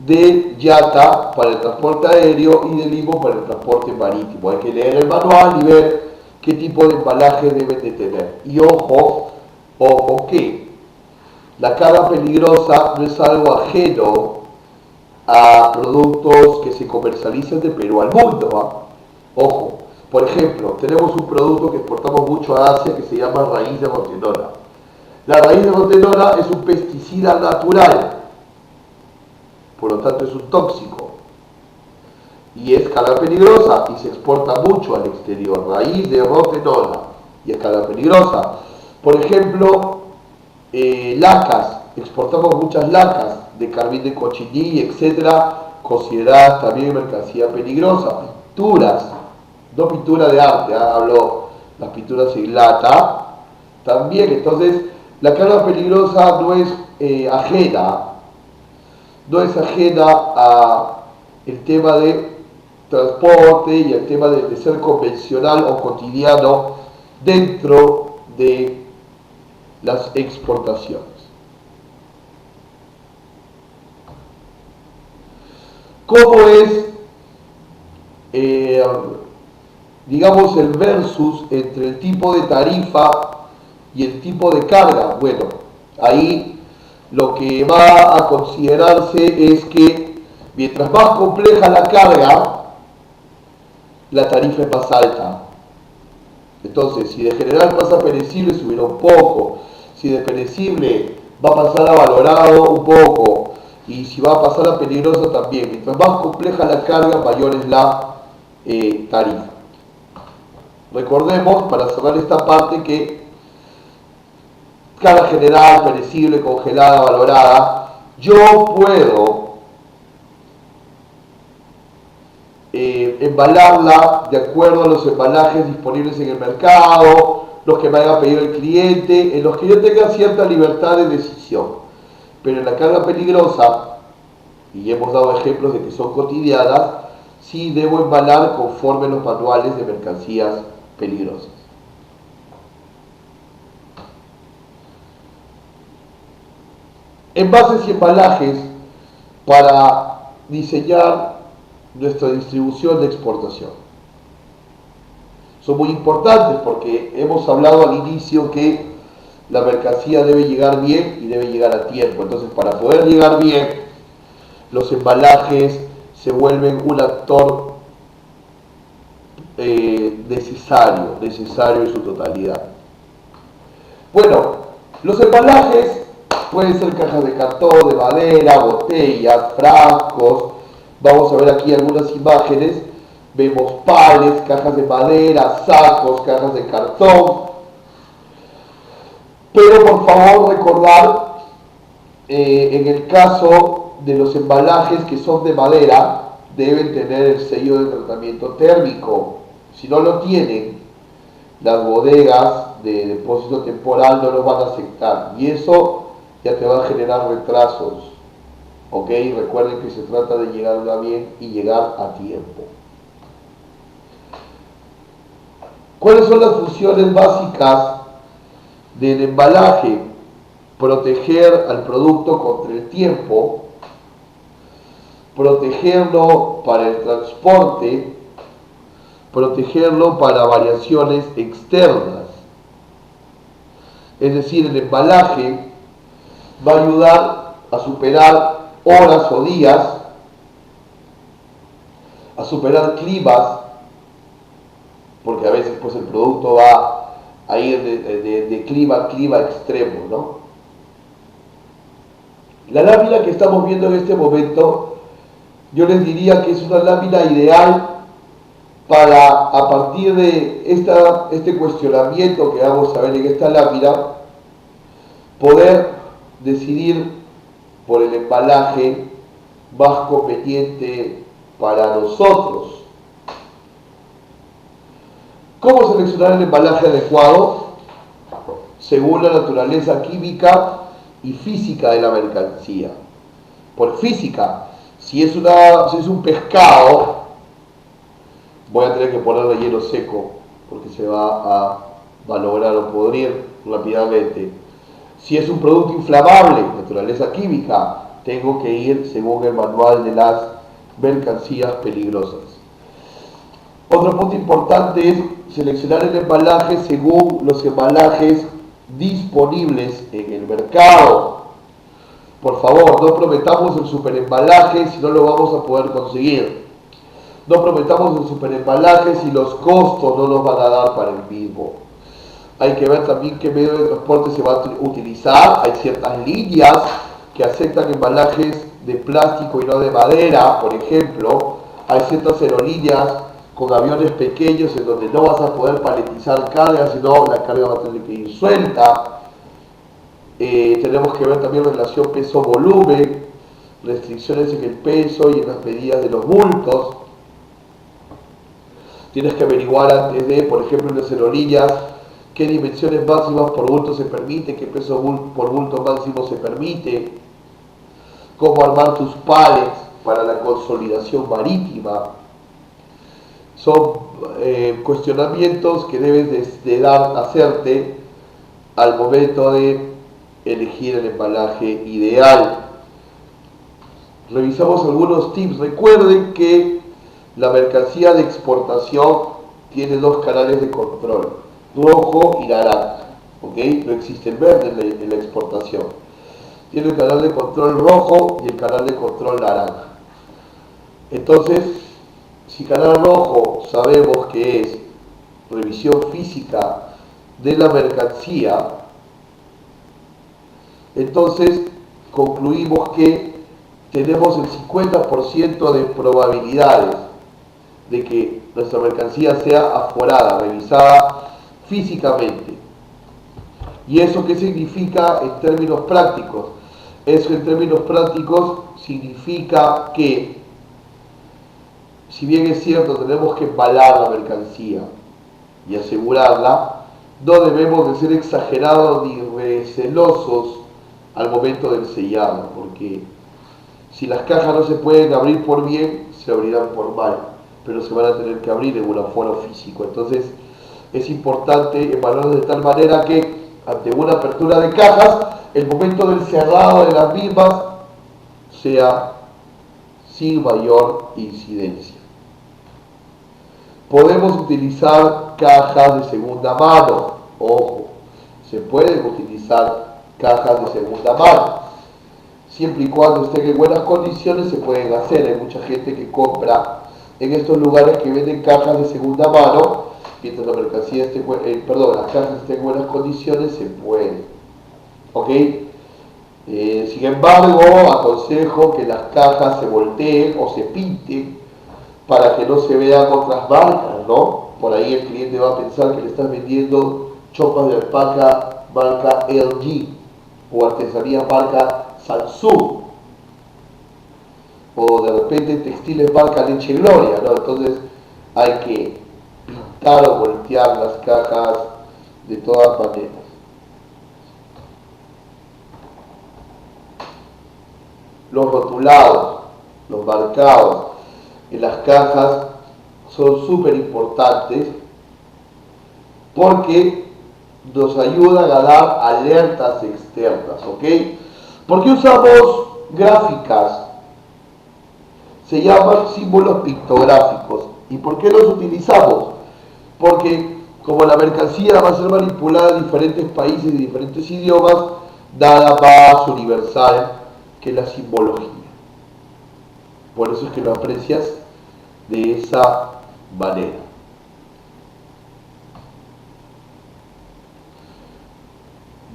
de IATA para el transporte aéreo y del IMO para el transporte marítimo. Hay que leer el manual y ver qué tipo de embalaje deben de tener. Y ojo que la carga peligrosa no es algo ajeno a productos que se comercializan de Perú al mundo, ¿eh? Ojo, por ejemplo, tenemos un producto que exportamos mucho a Asia que se llama raíz de rotenona. La raíz de rotenona es un pesticida natural, por lo tanto es un tóxico y es carga peligrosa y se exporta mucho al exterior. Raíz de rotenona y es carga peligrosa. Por ejemplo, lacas, exportamos muchas lacas de carbón de cochinilla, etcétera, consideradas también mercancía peligrosa. Pinturas, no pintura de arte, hablo las pinturas en lata también. Entonces la carga peligrosa no es ajena a el tema de transporte y el tema de ser convencional o cotidiano dentro de las exportaciones. ¿Cómo es, digamos, el versus entre el tipo de tarifa y el tipo de carga? Bueno, ahí lo que va a considerarse es que mientras más compleja la carga, la tarifa es más alta. Entonces, si de general pasa a perecible, subirá un poco. Si de perecible va a pasar a valorado, un poco. Y si va a pasar a peligroso, también. Mientras más compleja la carga, mayor es la tarifa. Recordemos, para cerrar esta parte, que carga general, perecible, congelada, valorada, yo puedo embalarla de acuerdo a los embalajes disponibles en el mercado, los que me haya pedido el cliente, en los que yo tenga cierta libertad de decisión. Pero en la carga peligrosa, y hemos dado ejemplos de que son cotidianas, sí debo embalar conforme los manuales de mercancías peligrosas. Envases y embalajes para diseñar nuestra distribución de exportación. Son muy importantes porque hemos hablado al inicio que la mercancía debe llegar bien y debe llegar a tiempo. Entonces, para poder llegar bien, los embalajes se vuelven un actor necesario en su totalidad. Bueno, los embalajes pueden ser cajas de cartón, de madera, botellas, frascos. Vamos a ver aquí algunas imágenes. Vemos palets, cajas de madera, sacos, cajas de cartón. Pero por favor recordar, en el caso de los embalajes que son de madera, deben tener el sello de tratamiento térmico. Si no lo tienen, las bodegas de depósito temporal no lo van a aceptar. Y eso ya te va a generar retrasos. ¿Ok? Recuerden que se trata de llegar bien y llegar a tiempo. ¿Cuáles son las funciones básicas del embalaje? Proteger al producto contra el tiempo, protegerlo para el transporte, protegerlo para variaciones externas. Es decir, el embalaje va a ayudar a superar horas o días, a superar climas, porque a veces pues el producto va a ir de clima a clima extremo, ¿no? La lámina que estamos viendo en este momento, yo les diría que es una lámina ideal para, a partir de este cuestionamiento que vamos a ver en esta lámina, poder decidir por el embalaje más conveniente para nosotros. ¿Cómo seleccionar el embalaje adecuado? Según la naturaleza química y física de la mercancía. Por física, si es un pescado, voy a tener que ponerle hielo seco porque se va a malograr o podrir rápidamente. Si es un producto inflamable, naturaleza química, tengo que ir según el manual de las mercancías peligrosas. Otro punto importante es seleccionar el embalaje según los embalajes disponibles en el mercado. Por favor, no prometamos el superembalaje si no lo vamos a poder conseguir. No prometamos el superembalaje si los costos no nos van a dar para el mismo. Hay que ver también qué medio de transporte se va a utilizar. Hay ciertas líneas que aceptan embalajes de plástico y no de madera, por ejemplo. Hay ciertas aerolíneas con aviones pequeños en donde no vas a poder paletizar carga, sino la carga va a tener que ir suelta. Tenemos que ver también relación peso-volumen, restricciones en el peso y en las medidas de los bultos. Tienes que averiguar antes de, por ejemplo, en las aerolíneas, qué dimensiones máximas por bulto se permite, qué peso por bulto máximo se permite, cómo armar tus palets para la consolidación marítima. Son cuestionamientos que debes de hacerte al momento de elegir el embalaje ideal. Revisamos algunos tips. Recuerden que la mercancía de exportación tiene dos canales de control, rojo y naranja. ¿Okay? No existe el verde en la exportación. Tiene el canal de control rojo y el canal de control naranja. Entonces, si canal rojo sabemos que es revisión física de la mercancía, entonces concluimos que tenemos el 50% de probabilidades de que nuestra mercancía sea aforada, revisada físicamente. ¿Y eso qué significa en términos prácticos? Eso en términos prácticos significa que, si bien es cierto, tenemos que embalar la mercancía y asegurarla, no debemos de ser exagerados ni recelosos al momento del sellado, porque si las cajas no se pueden abrir por bien, se abrirán por mal, pero se van a tener que abrir en un aforo físico. Entonces es importante embalarlas de tal manera que ante una apertura de cajas, el momento del cerrado de las mismas sea sin mayor incidencia. Podemos utilizar cajas de segunda mano. Ojo, se pueden utilizar cajas de segunda mano. Siempre y cuando estén en buenas condiciones se pueden hacer. Hay mucha gente que compra en estos lugares que venden cajas de segunda mano. Mientras la mercancía esté, las cajas estén en buenas condiciones, se puede. ¿Ok? Sin embargo, aconsejo que las cajas se volteen o se pinten para que no se vean otras marcas, ¿no? Por ahí el cliente va a pensar que le estás vendiendo chopas de alpaca marca LG o artesanía marca Samsung o de repente textiles marca Leche Gloria, ¿no? Entonces hay que pintar o voltear las cajas de todas maneras. Los rotulados, los marcados en las cajas son súper importantes porque nos ayudan a dar alertas externas, ¿ok? ¿Por qué usamos gráficas? Se llaman símbolos pictográficos. ¿Y por qué los utilizamos? Porque como la mercancía va a ser manipulada en diferentes países y diferentes idiomas, nada más universal que la simbología. Por eso es que lo aprecias de esa manera.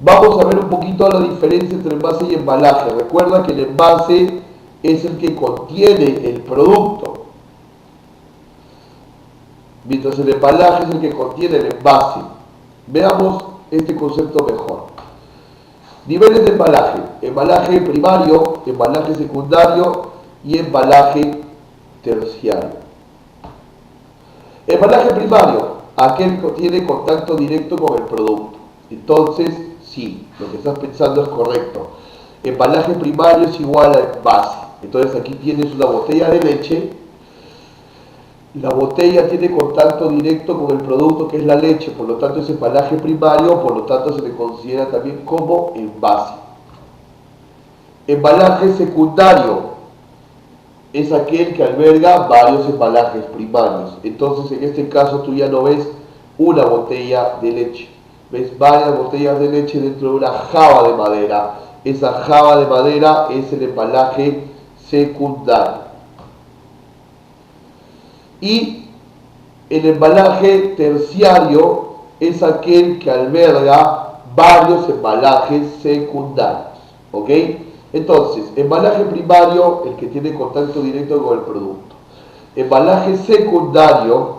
Vamos a ver un poquito la diferencia entre envase y embalaje. Recuerda que el envase es el que contiene el producto, mientras el embalaje es el que contiene el envase. Veamos este concepto mejor. Niveles de embalaje: embalaje primario, embalaje secundario y embalaje terciario. Embalaje primario, aquel que tiene contacto directo con el producto. Entonces, sí, lo que estás pensando es correcto. Embalaje primario es igual a envase. Entonces aquí tienes una botella de leche. La botella tiene contacto directo con el producto que es la leche, por lo tanto es embalaje primario, por lo tanto se le considera también como envase. Embalaje secundario es aquel que alberga varios embalajes primarios. Entonces en este caso tú ya no ves una botella de leche, ves varias botellas de leche dentro de una jaba de madera. Esa jaba de madera es el embalaje secundario. Y el embalaje terciario es aquel que alberga varios embalajes secundarios. ¿Ok? Entonces, embalaje primario, el que tiene contacto directo con el producto. Embalaje secundario,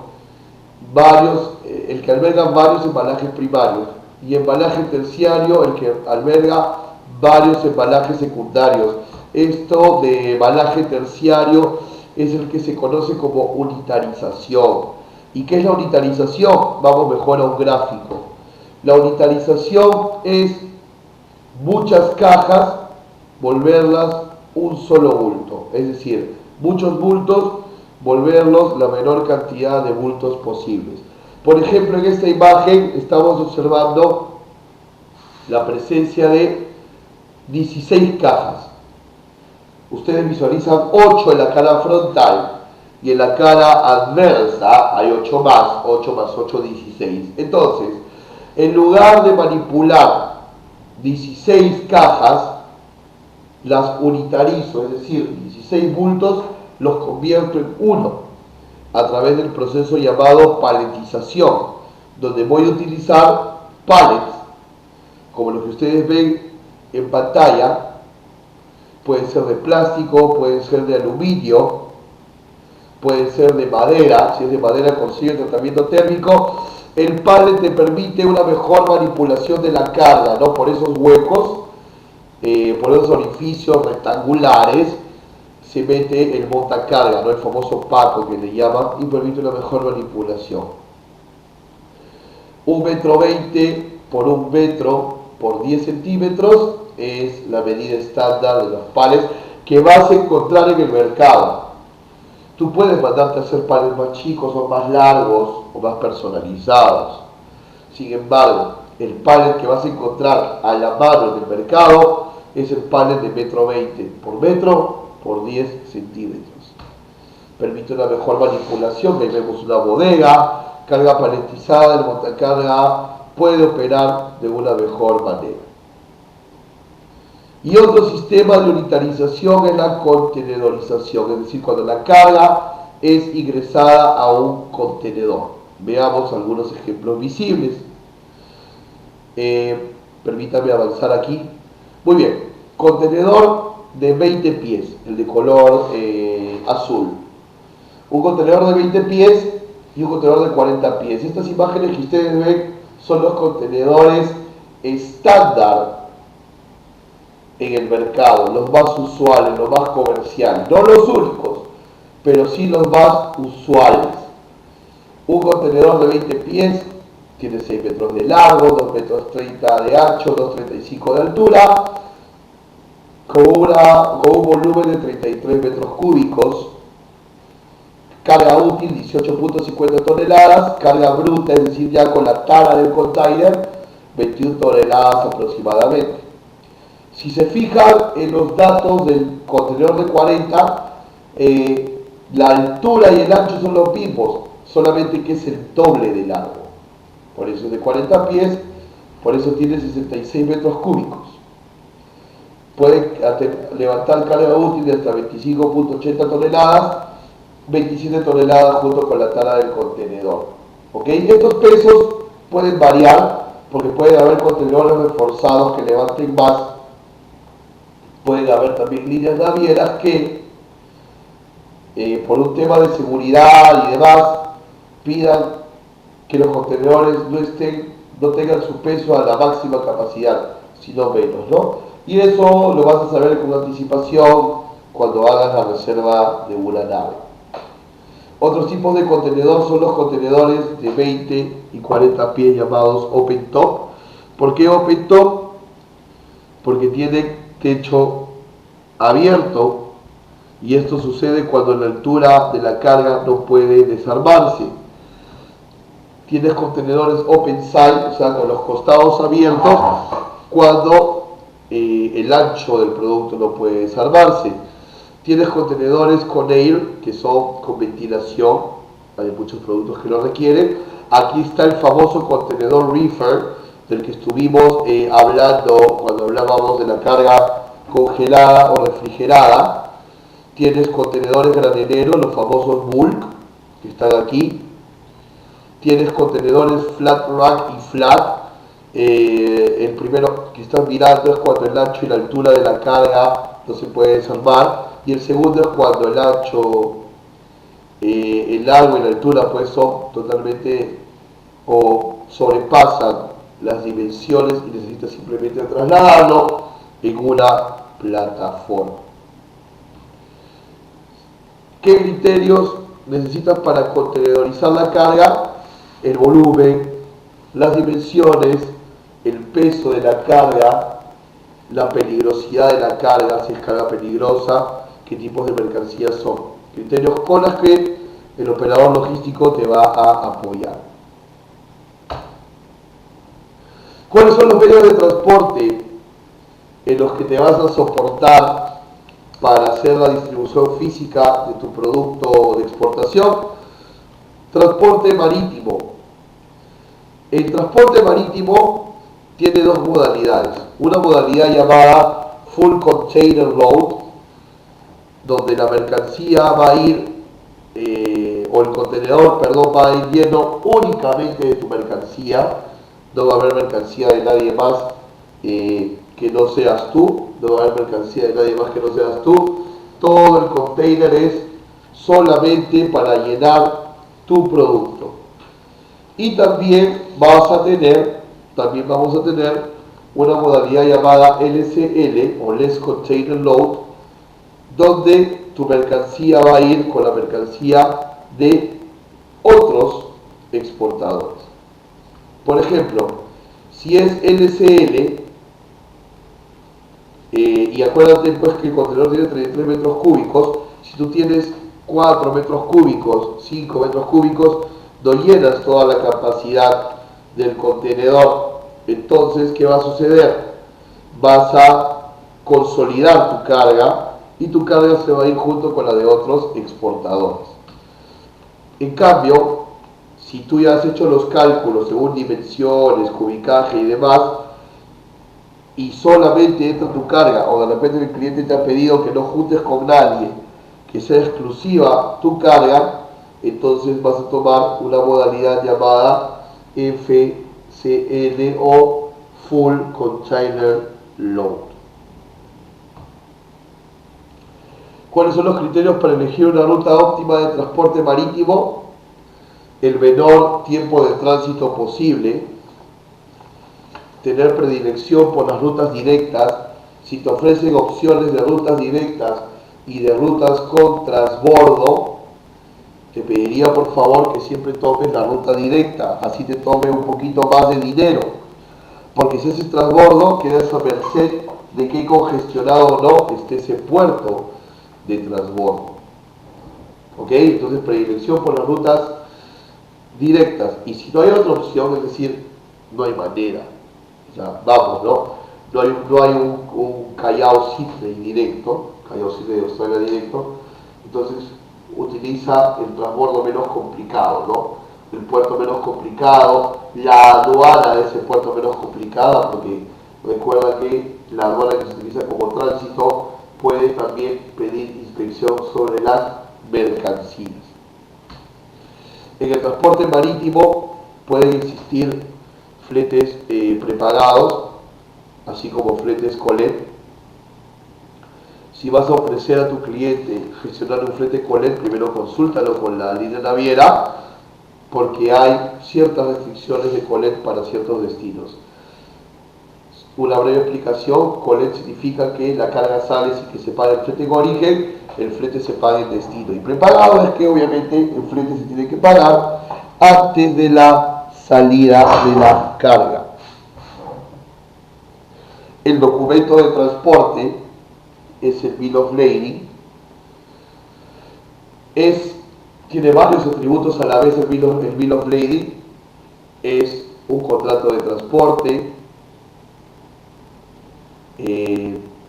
el que alberga varios embalajes primarios. Y embalaje terciario, el que alberga varios embalajes secundarios. Esto de embalaje terciario es el que se conoce como unitarización. ¿Y qué es la unitarización? Vamos mejor a un gráfico. La unitarización es muchas cajas volverlas un solo bulto, es decir, muchos bultos volverlos la menor cantidad de bultos posibles. Por ejemplo, en esta imagen estamos observando la presencia de 16 cajas. Ustedes visualizan 8 en la cara frontal y en la cara adversa hay 8 más, 8 más 8, 16. Entonces, en lugar de manipular 16 cajas, las unitarizo, es decir, 16 bultos los convierto en uno a través del proceso llamado paletización. donde voy a utilizar pallets, como los que ustedes ven en pantalla. Pueden ser de plástico, pueden ser de aluminio, pueden ser de madera. Si es de madera consigue tratamiento térmico. El pallet te permite una mejor manipulación de la carga, ¿no? Por esos huecos, por esos orificios rectangulares, se mete el montacarga, ¿no? El famoso paco que le llaman, y permite una mejor manipulación. 1,20 m por 1 metro por 10 centímetros es la medida estándar de los pallets que vas a encontrar en el mercado. Tú puedes mandarte a hacer pallets más chicos o más largos o más personalizados. Sin embargo, el pallet que vas a encontrar a la mano en el mercado es el pallet de 1,20 m por metro por 10 centímetros. Permite una mejor manipulación. Ahí vemos una bodega, carga paletizada, el montacarga puede operar de una mejor manera. Y otro sistema de unitarización es la contenedorización, es decir, cuando la carga es ingresada a un contenedor. Veamos algunos ejemplos visibles. Permítame avanzar aquí. Muy bien, contenedor de 20 pies, el de color azul. Un contenedor de 20 pies y un contenedor de 40 pies. Estas imágenes que ustedes ven son los contenedores estándar en el mercado, los más usuales, los más comerciales, no los únicos, pero sí los más usuales. Un contenedor de 20 pies tiene 6 metros de largo, 2,30 metros de ancho, 2,35 de altura, con un volumen de 33 metros cúbicos, carga útil 18,50 toneladas, carga bruta, es decir, ya con la tara del container, 21 toneladas aproximadamente. Si se fijan en los datos del contenedor de 40, la altura y el ancho son los mismos, solamente que es el doble de largo. Por eso es de 40 pies, por eso tiene 66 metros cúbicos. Puede levantar carga útil de hasta 25,80 toneladas, 27 toneladas junto con la tara del contenedor. ¿Ok? Estos pesos pueden variar porque pueden haber contenedores reforzados que levanten más. Pueden haber también líneas navieras que, por un tema de seguridad y demás, pidan que los contenedores no tengan su peso a la máxima capacidad, sino menos, ¿no? Y eso lo vas a saber con anticipación cuando hagas la reserva de una nave. Otros tipos de contenedor son los contenedores de 20 y 40 pies llamados open top. ¿Por qué open top? Porque tienen techo abierto y esto sucede cuando la altura de la carga no puede desarmarse. Tienes contenedores open side, o sea, con los costados abiertos, cuando el ancho del producto no puede desarmarse. Tienes contenedores con air, que son con ventilación, hay muchos productos que lo requieren. Aquí está el famoso contenedor reefer, del que estuvimos hablando cuando hablábamos de la carga congelada o refrigerada. Tienes contenedores granileros, los famosos bulk, que están aquí. Tienes contenedores flat rack y flat. El primero que estás mirando es cuando el ancho y la altura de la carga no se puede desarmar, y el segundo es cuando el ancho, el largo y la altura pues son totalmente o sobrepasan las dimensiones y necesitas simplemente trasladarlo en una plataforma. ¿Qué criterios necesitas para contenedorizar la carga? El volumen, las dimensiones, el peso de la carga, la peligrosidad de la carga, si es carga peligrosa, qué tipos de mercancías son. Criterios con los que el operador logístico te va a apoyar. ¿Cuáles son los medios de transporte en los que te vas a soportar para hacer la distribución física de tu producto de exportación? Transporte marítimo. El transporte marítimo tiene dos modalidades. Una modalidad llamada Full Container Load, donde la mercancía va a ir, o o el contenedor, perdón, va a ir lleno únicamente de tu mercancía, no va a haber mercancía de nadie más que no seas tú, no va a haber mercancía de nadie más que no seas tú, todo el container es solamente para llenar tu producto. Y también vamos a tener una modalidad llamada LCL o Less Container Load, donde tu mercancía va a ir con la mercancía de otros exportadores. Por ejemplo, si es LCL, y acuérdate pues que el contenedor tiene 33 metros cúbicos, si tú tienes 4 metros cúbicos, 5 metros cúbicos, no llenas toda la capacidad del contenedor. Entonces, ¿qué va a suceder? Vas a consolidar tu carga y tu carga se va a ir junto con la de otros exportadores. En cambio, si tú ya has hecho los cálculos según dimensiones, cubicaje y demás, y solamente entra tu carga, o de repente el cliente te ha pedido que no juntes con nadie, que sea exclusiva tu carga, entonces vas a tomar una modalidad llamada FCL o Full Container Load. ¿Cuáles son los criterios para elegir una ruta óptima de transporte marítimo? El menor tiempo de tránsito posible, tener predilección por las rutas directas. Si te ofrecen opciones de rutas directas y de rutas con transbordo, te pediría por favor que siempre tomes la ruta directa, así te tome un poquito más de dinero, porque si haces transbordo quedas a merced de qué congestionado o no esté ese puerto de transbordo. ¿Ok? Entonces predilección por las rutas directas, y si no hay otra opción, es decir, no hay manera, o sea, vamos, no hay un Callao-Sydney directo, Callao-Sydney de Australia directo, entonces utiliza el transbordo menos complicado, ¿no? El puerto menos complicado, la aduana de ese puerto menos complicada, porque recuerda que la aduana que se utiliza como tránsito puede también pedir inspección sobre las mercancías. En el transporte marítimo pueden existir fletes prepagados, así como fletes colet. Si vas a ofrecer a tu cliente gestionar un flete colet, primero consúltalo con la línea naviera, porque hay ciertas restricciones de colet para ciertos destinos. Una breve explicación: colet significa que la carga sale sin que se pague el flete en origen, el flete se paga en destino. Y prepagado es que obviamente el flete se tiene que pagar antes de la salida de la carga. El documento de transporte es el Bill of Lading. Tiene varios atributos a la vez. El Bill of Lading es un contrato de transporte,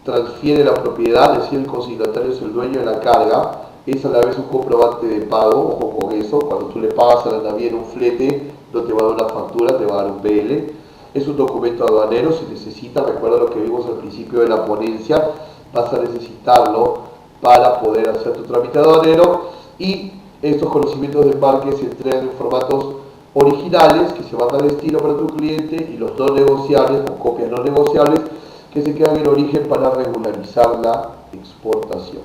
transfiere la propiedad, es decir, el consignatario es el dueño de la carga, es a la vez un comprobante de pago. Ojo con eso: cuando tú le pagas a la naviera un flete, no te va a dar una factura, te va a dar un BL. Es un documento aduanero, si necesita, recuerda lo que vimos al principio de la ponencia, vas a necesitarlo para poder hacer tu trámite aduanero. Y estos conocimientos de embarque se entregan en formatos originales que se van a destino para tu cliente, y los no negociables o copias no negociables que se quedan en origen para regularizar la exportación.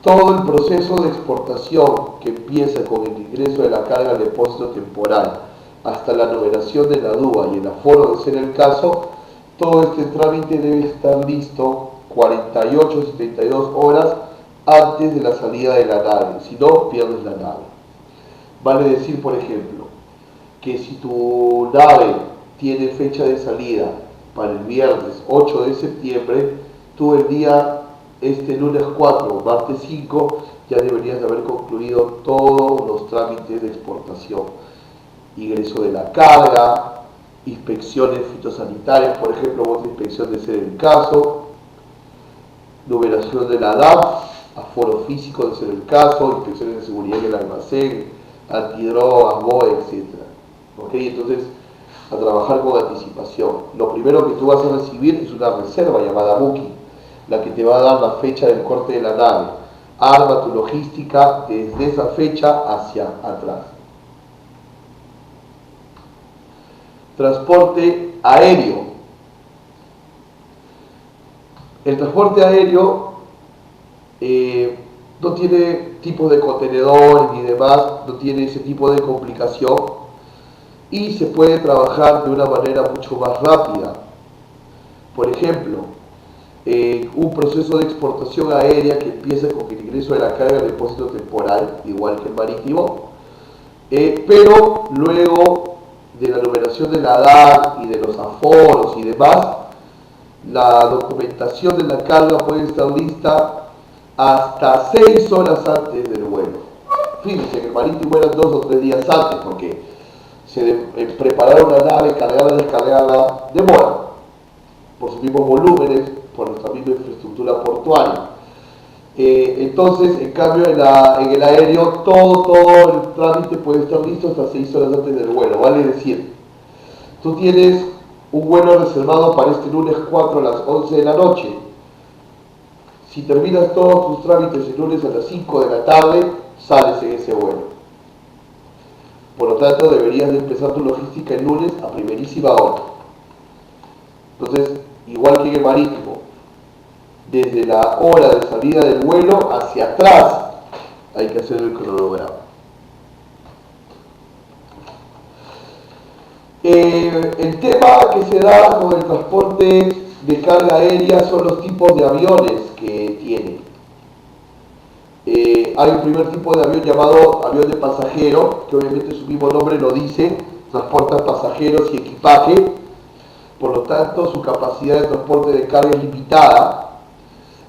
Todo el proceso de exportación, que empieza con el ingreso de la carga al depósito temporal hasta la numeración de la DUA y el aforo de ser el caso, todo este trámite debe estar listo 48 a 72 horas antes de la salida de la nave, si no pierdes la nave. Vale decir, por ejemplo, que si tu nave tiene fecha de salida para el viernes 8 de septiembre, tú el día lunes 4 o martes 5 ya deberías de haber concluido todos los trámites de exportación: ingreso de la carga, inspecciones fitosanitarias, por ejemplo, otra inspección de ser el caso, numeración de la DAP, aforo físico de ser el caso, inspecciones de seguridad en el almacén, antidrogas, BOE, etc. ¿Ok? Entonces, a trabajar con anticipación. Lo primero que tú vas a recibir es una reserva llamada booking, la que te va a dar la fecha del corte de la nave. arma tu logística desde esa fecha hacia atrás. Transporte aéreo. El transporte aéreo no tiene tipos de contenedores ni demás, no tiene ese tipo de complicación y se puede trabajar de una manera mucho más rápida. Por ejemplo, un proceso de exportación aérea que empieza con el ingreso de la carga al depósito temporal, igual que el marítimo, pero luego de la numeración de la DAT y de los aforos y demás, la documentación de la carga puede estar lista hasta 6 horas antes del vuelo. Fíjense que el marítimo era 2 o 3 días antes, porque preparar una nave, cargarla, descargarla, demora, por sus mismos volúmenes, por nuestra misma infraestructura portuaria. Entonces, en cambio, en el aéreo, todo el trámite puede estar listo hasta 6 horas antes del vuelo. Vale decir, tú tienes un vuelo reservado para este lunes 4 a las 11 de la noche. Si terminas todos tus trámites el lunes a las 5 de la tarde, sales en ese vuelo. Por lo tanto, deberías de empezar tu logística el lunes a primerísima hora. Entonces, igual que en el marítimo, desde la hora de salida del vuelo hacia atrás hay que hacer el cronograma. El tema que se da con el transporte de carga aérea son los tipos de aviones que tiene. Hay un primer tipo de avión llamado avión de pasajero, que obviamente su mismo nombre lo dice, transporta pasajeros y equipaje, por lo tanto su capacidad de transporte de carga es limitada.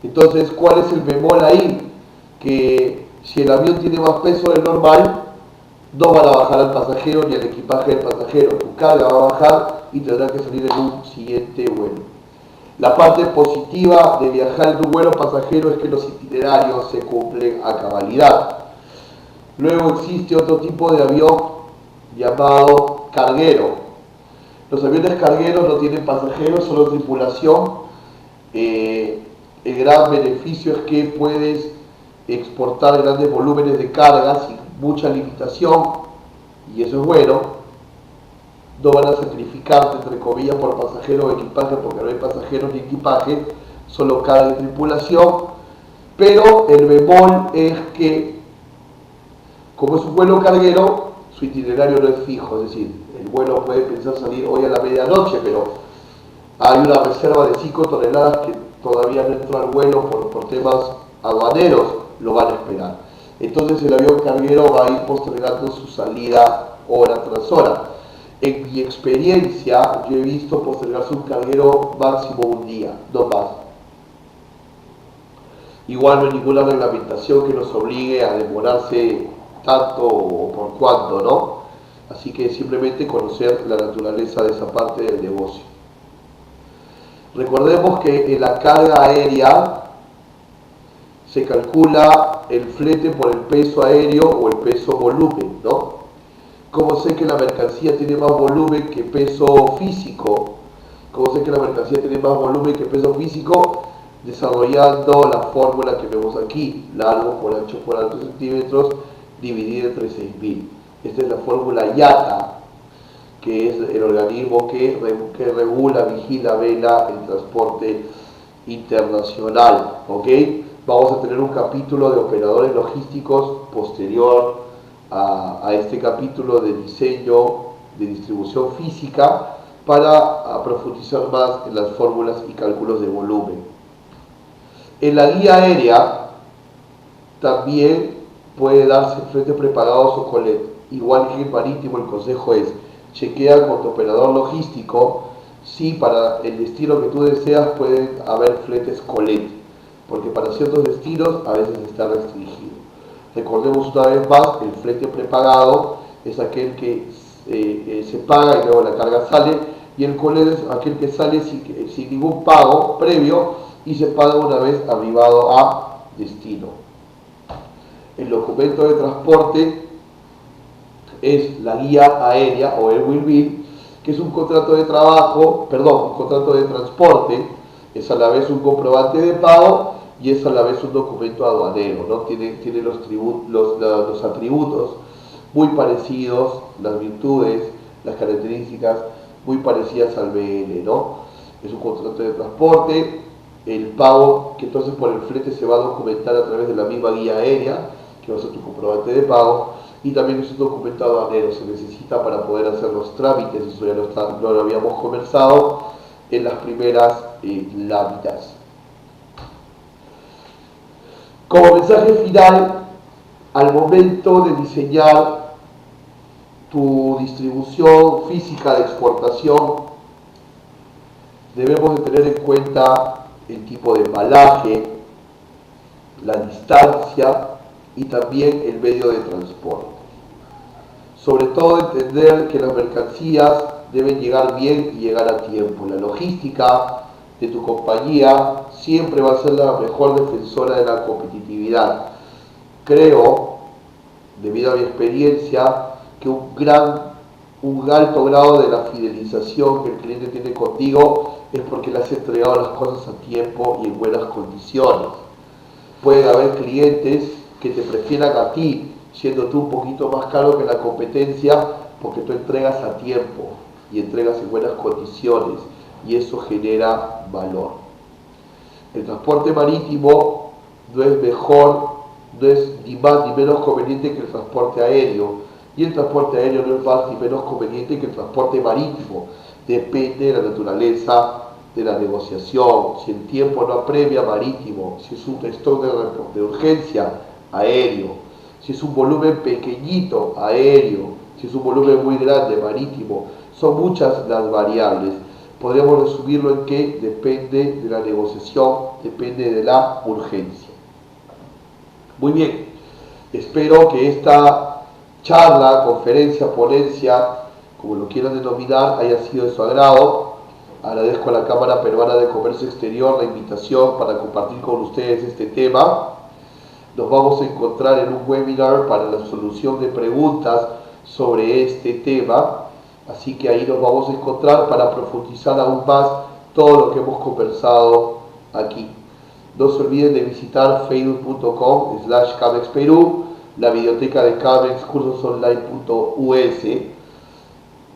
Entonces, ¿cuál es el bemol ahí? Que si el avión tiene más peso del normal, no van a bajar al pasajero ni al equipaje del pasajero. Tu carga va a bajar y tendrá que salir en un siguiente vuelo. La parte positiva de viajar en un vuelo pasajero es que los itinerarios se cumplen a cabalidad. Luego existe otro tipo de avión llamado carguero. Los aviones cargueros no tienen pasajeros, solo tripulación. El gran beneficio es que puedes exportar grandes volúmenes de carga sin mucha limitación, y eso es bueno. No van a sacrificarte, entre comillas, por pasajero o equipaje, porque no hay pasajeros ni equipaje, solo carga y tripulación. Pero el bemol es que, como es un vuelo carguero, su itinerario no es fijo, es decir, el vuelo puede pensar salir hoy a la medianoche, pero hay una reserva de 5 toneladas que todavía no entró al vuelo por temas aduaneros, lo van a esperar. Entonces el avión carguero va a ir postergando su salida hora tras hora. En mi experiencia, yo he visto postergarse un carguero máximo un día, no más. Igual no hay ninguna reglamentación que nos obligue a demorarse tanto o por cuánto, ¿no? Así que simplemente conocer la naturaleza de esa parte del negocio. Recordemos que en la carga aérea se calcula el flete por el peso aéreo o el peso volumen, ¿no? ¿Cómo sé que la mercancía tiene más volumen que peso físico? ¿Cómo sé que la mercancía tiene más volumen que peso físico? Desarrollando la fórmula que vemos aquí, largo por ancho por alto centímetros, dividido entre 6000. Esta es la fórmula IATA, que es el organismo que regula, vigila, vela el transporte internacional. ¿Ok? Vamos a tener un capítulo de operadores logísticos posterior a este capítulo de diseño de distribución física para profundizar más en las fórmulas y cálculos de volumen. En la guía aérea también puede darse flete prepagados o colet. Igual que en el marítimo, el consejo es: chequea con tu operador logístico si para el destino que tú deseas pueden haber fletes colet, porque para ciertos destinos a veces está restringido. Recordemos una vez más, el flete prepagado es aquel que se paga y luego la carga sale, y el colet es aquel que sale sin ningún pago previo y se paga una vez arribado a destino. El documento de transporte es la guía aérea o el Will Bill, que es un contrato de trabajo, un contrato de transporte, es a la vez un comprobante de pago y es a la vez un documento aduanero, ¿no? Tiene los atributos muy parecidos, las virtudes, las características muy parecidas al BL, ¿no? Es un contrato de transporte, el pago que entonces por el flete se va a documentar a través de la misma guía aérea, que va a ser tu comprobante de pago, y también es un documento aduanero, se necesita para poder hacer los trámites, eso ya lo habíamos conversado en las primeras láminas. Como mensaje final, al momento de diseñar tu distribución física de exportación, debemos de tener en cuenta el tipo de embalaje, la distancia y también el medio de transporte. Sobre todo entender que las mercancías deben llegar bien y llegar a tiempo. La logística de tu compañía siempre va a ser la mejor defensora de la competitividad. Creo, debido a mi experiencia, que un alto grado de la fidelización que el cliente tiene contigo es porque le has entregado las cosas a tiempo y en buenas condiciones. Pueden haber clientes que te prefieran a ti, siendo tú un poquito más caro que la competencia, porque tú entregas a tiempo y entregas en buenas condiciones, y eso genera valor. El transporte marítimo no es mejor, no es ni más ni menos conveniente que el transporte aéreo, y el transporte aéreo no es más ni menos conveniente que el transporte marítimo. Depende de la naturaleza de la negociación. Si el tiempo no apremia, marítimo. Si es un stock de urgencia, aéreo. Si es un volumen pequeñito, aéreo. Si es un volumen muy grande, marítimo. Son muchas las variables. Podríamos resumirlo en que depende de la negociación, depende de la urgencia. Muy bien, espero que esta charla, conferencia, ponencia, como lo quieran denominar, haya sido de su agrado. Agradezco a la Cámara Peruana de Comercio Exterior la invitación para compartir con ustedes este tema. Nos vamos a encontrar en un webinar para la solución de preguntas sobre este tema, así que ahí nos vamos a encontrar para profundizar aún más todo lo que hemos conversado aquí. No se olviden de visitar facebook.com/CAMEXPerú, la biblioteca de CAMEX, cursosonline.us,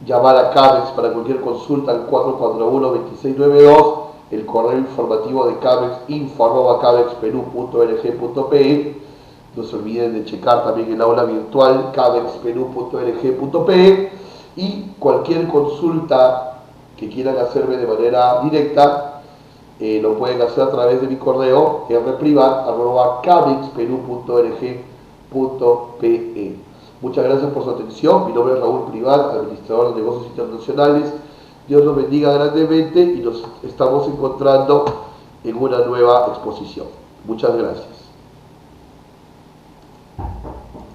llamar a CAMEX para cualquier consulta al 441-2692, el correo informativo de CAMEX, info@camexperú.org.pe. No se olviden de checar también el aula virtual camexperú.org.pe, y cualquier consulta que quieran hacerme de manera directa, lo pueden hacer a través de mi correo rprivat@camexperú.org.pe. Muchas gracias por su atención. Mi nombre es Raúl Privat, administrador de negocios internacionales. Dios los bendiga grandemente y nos estamos encontrando en una nueva exposición. Muchas gracias.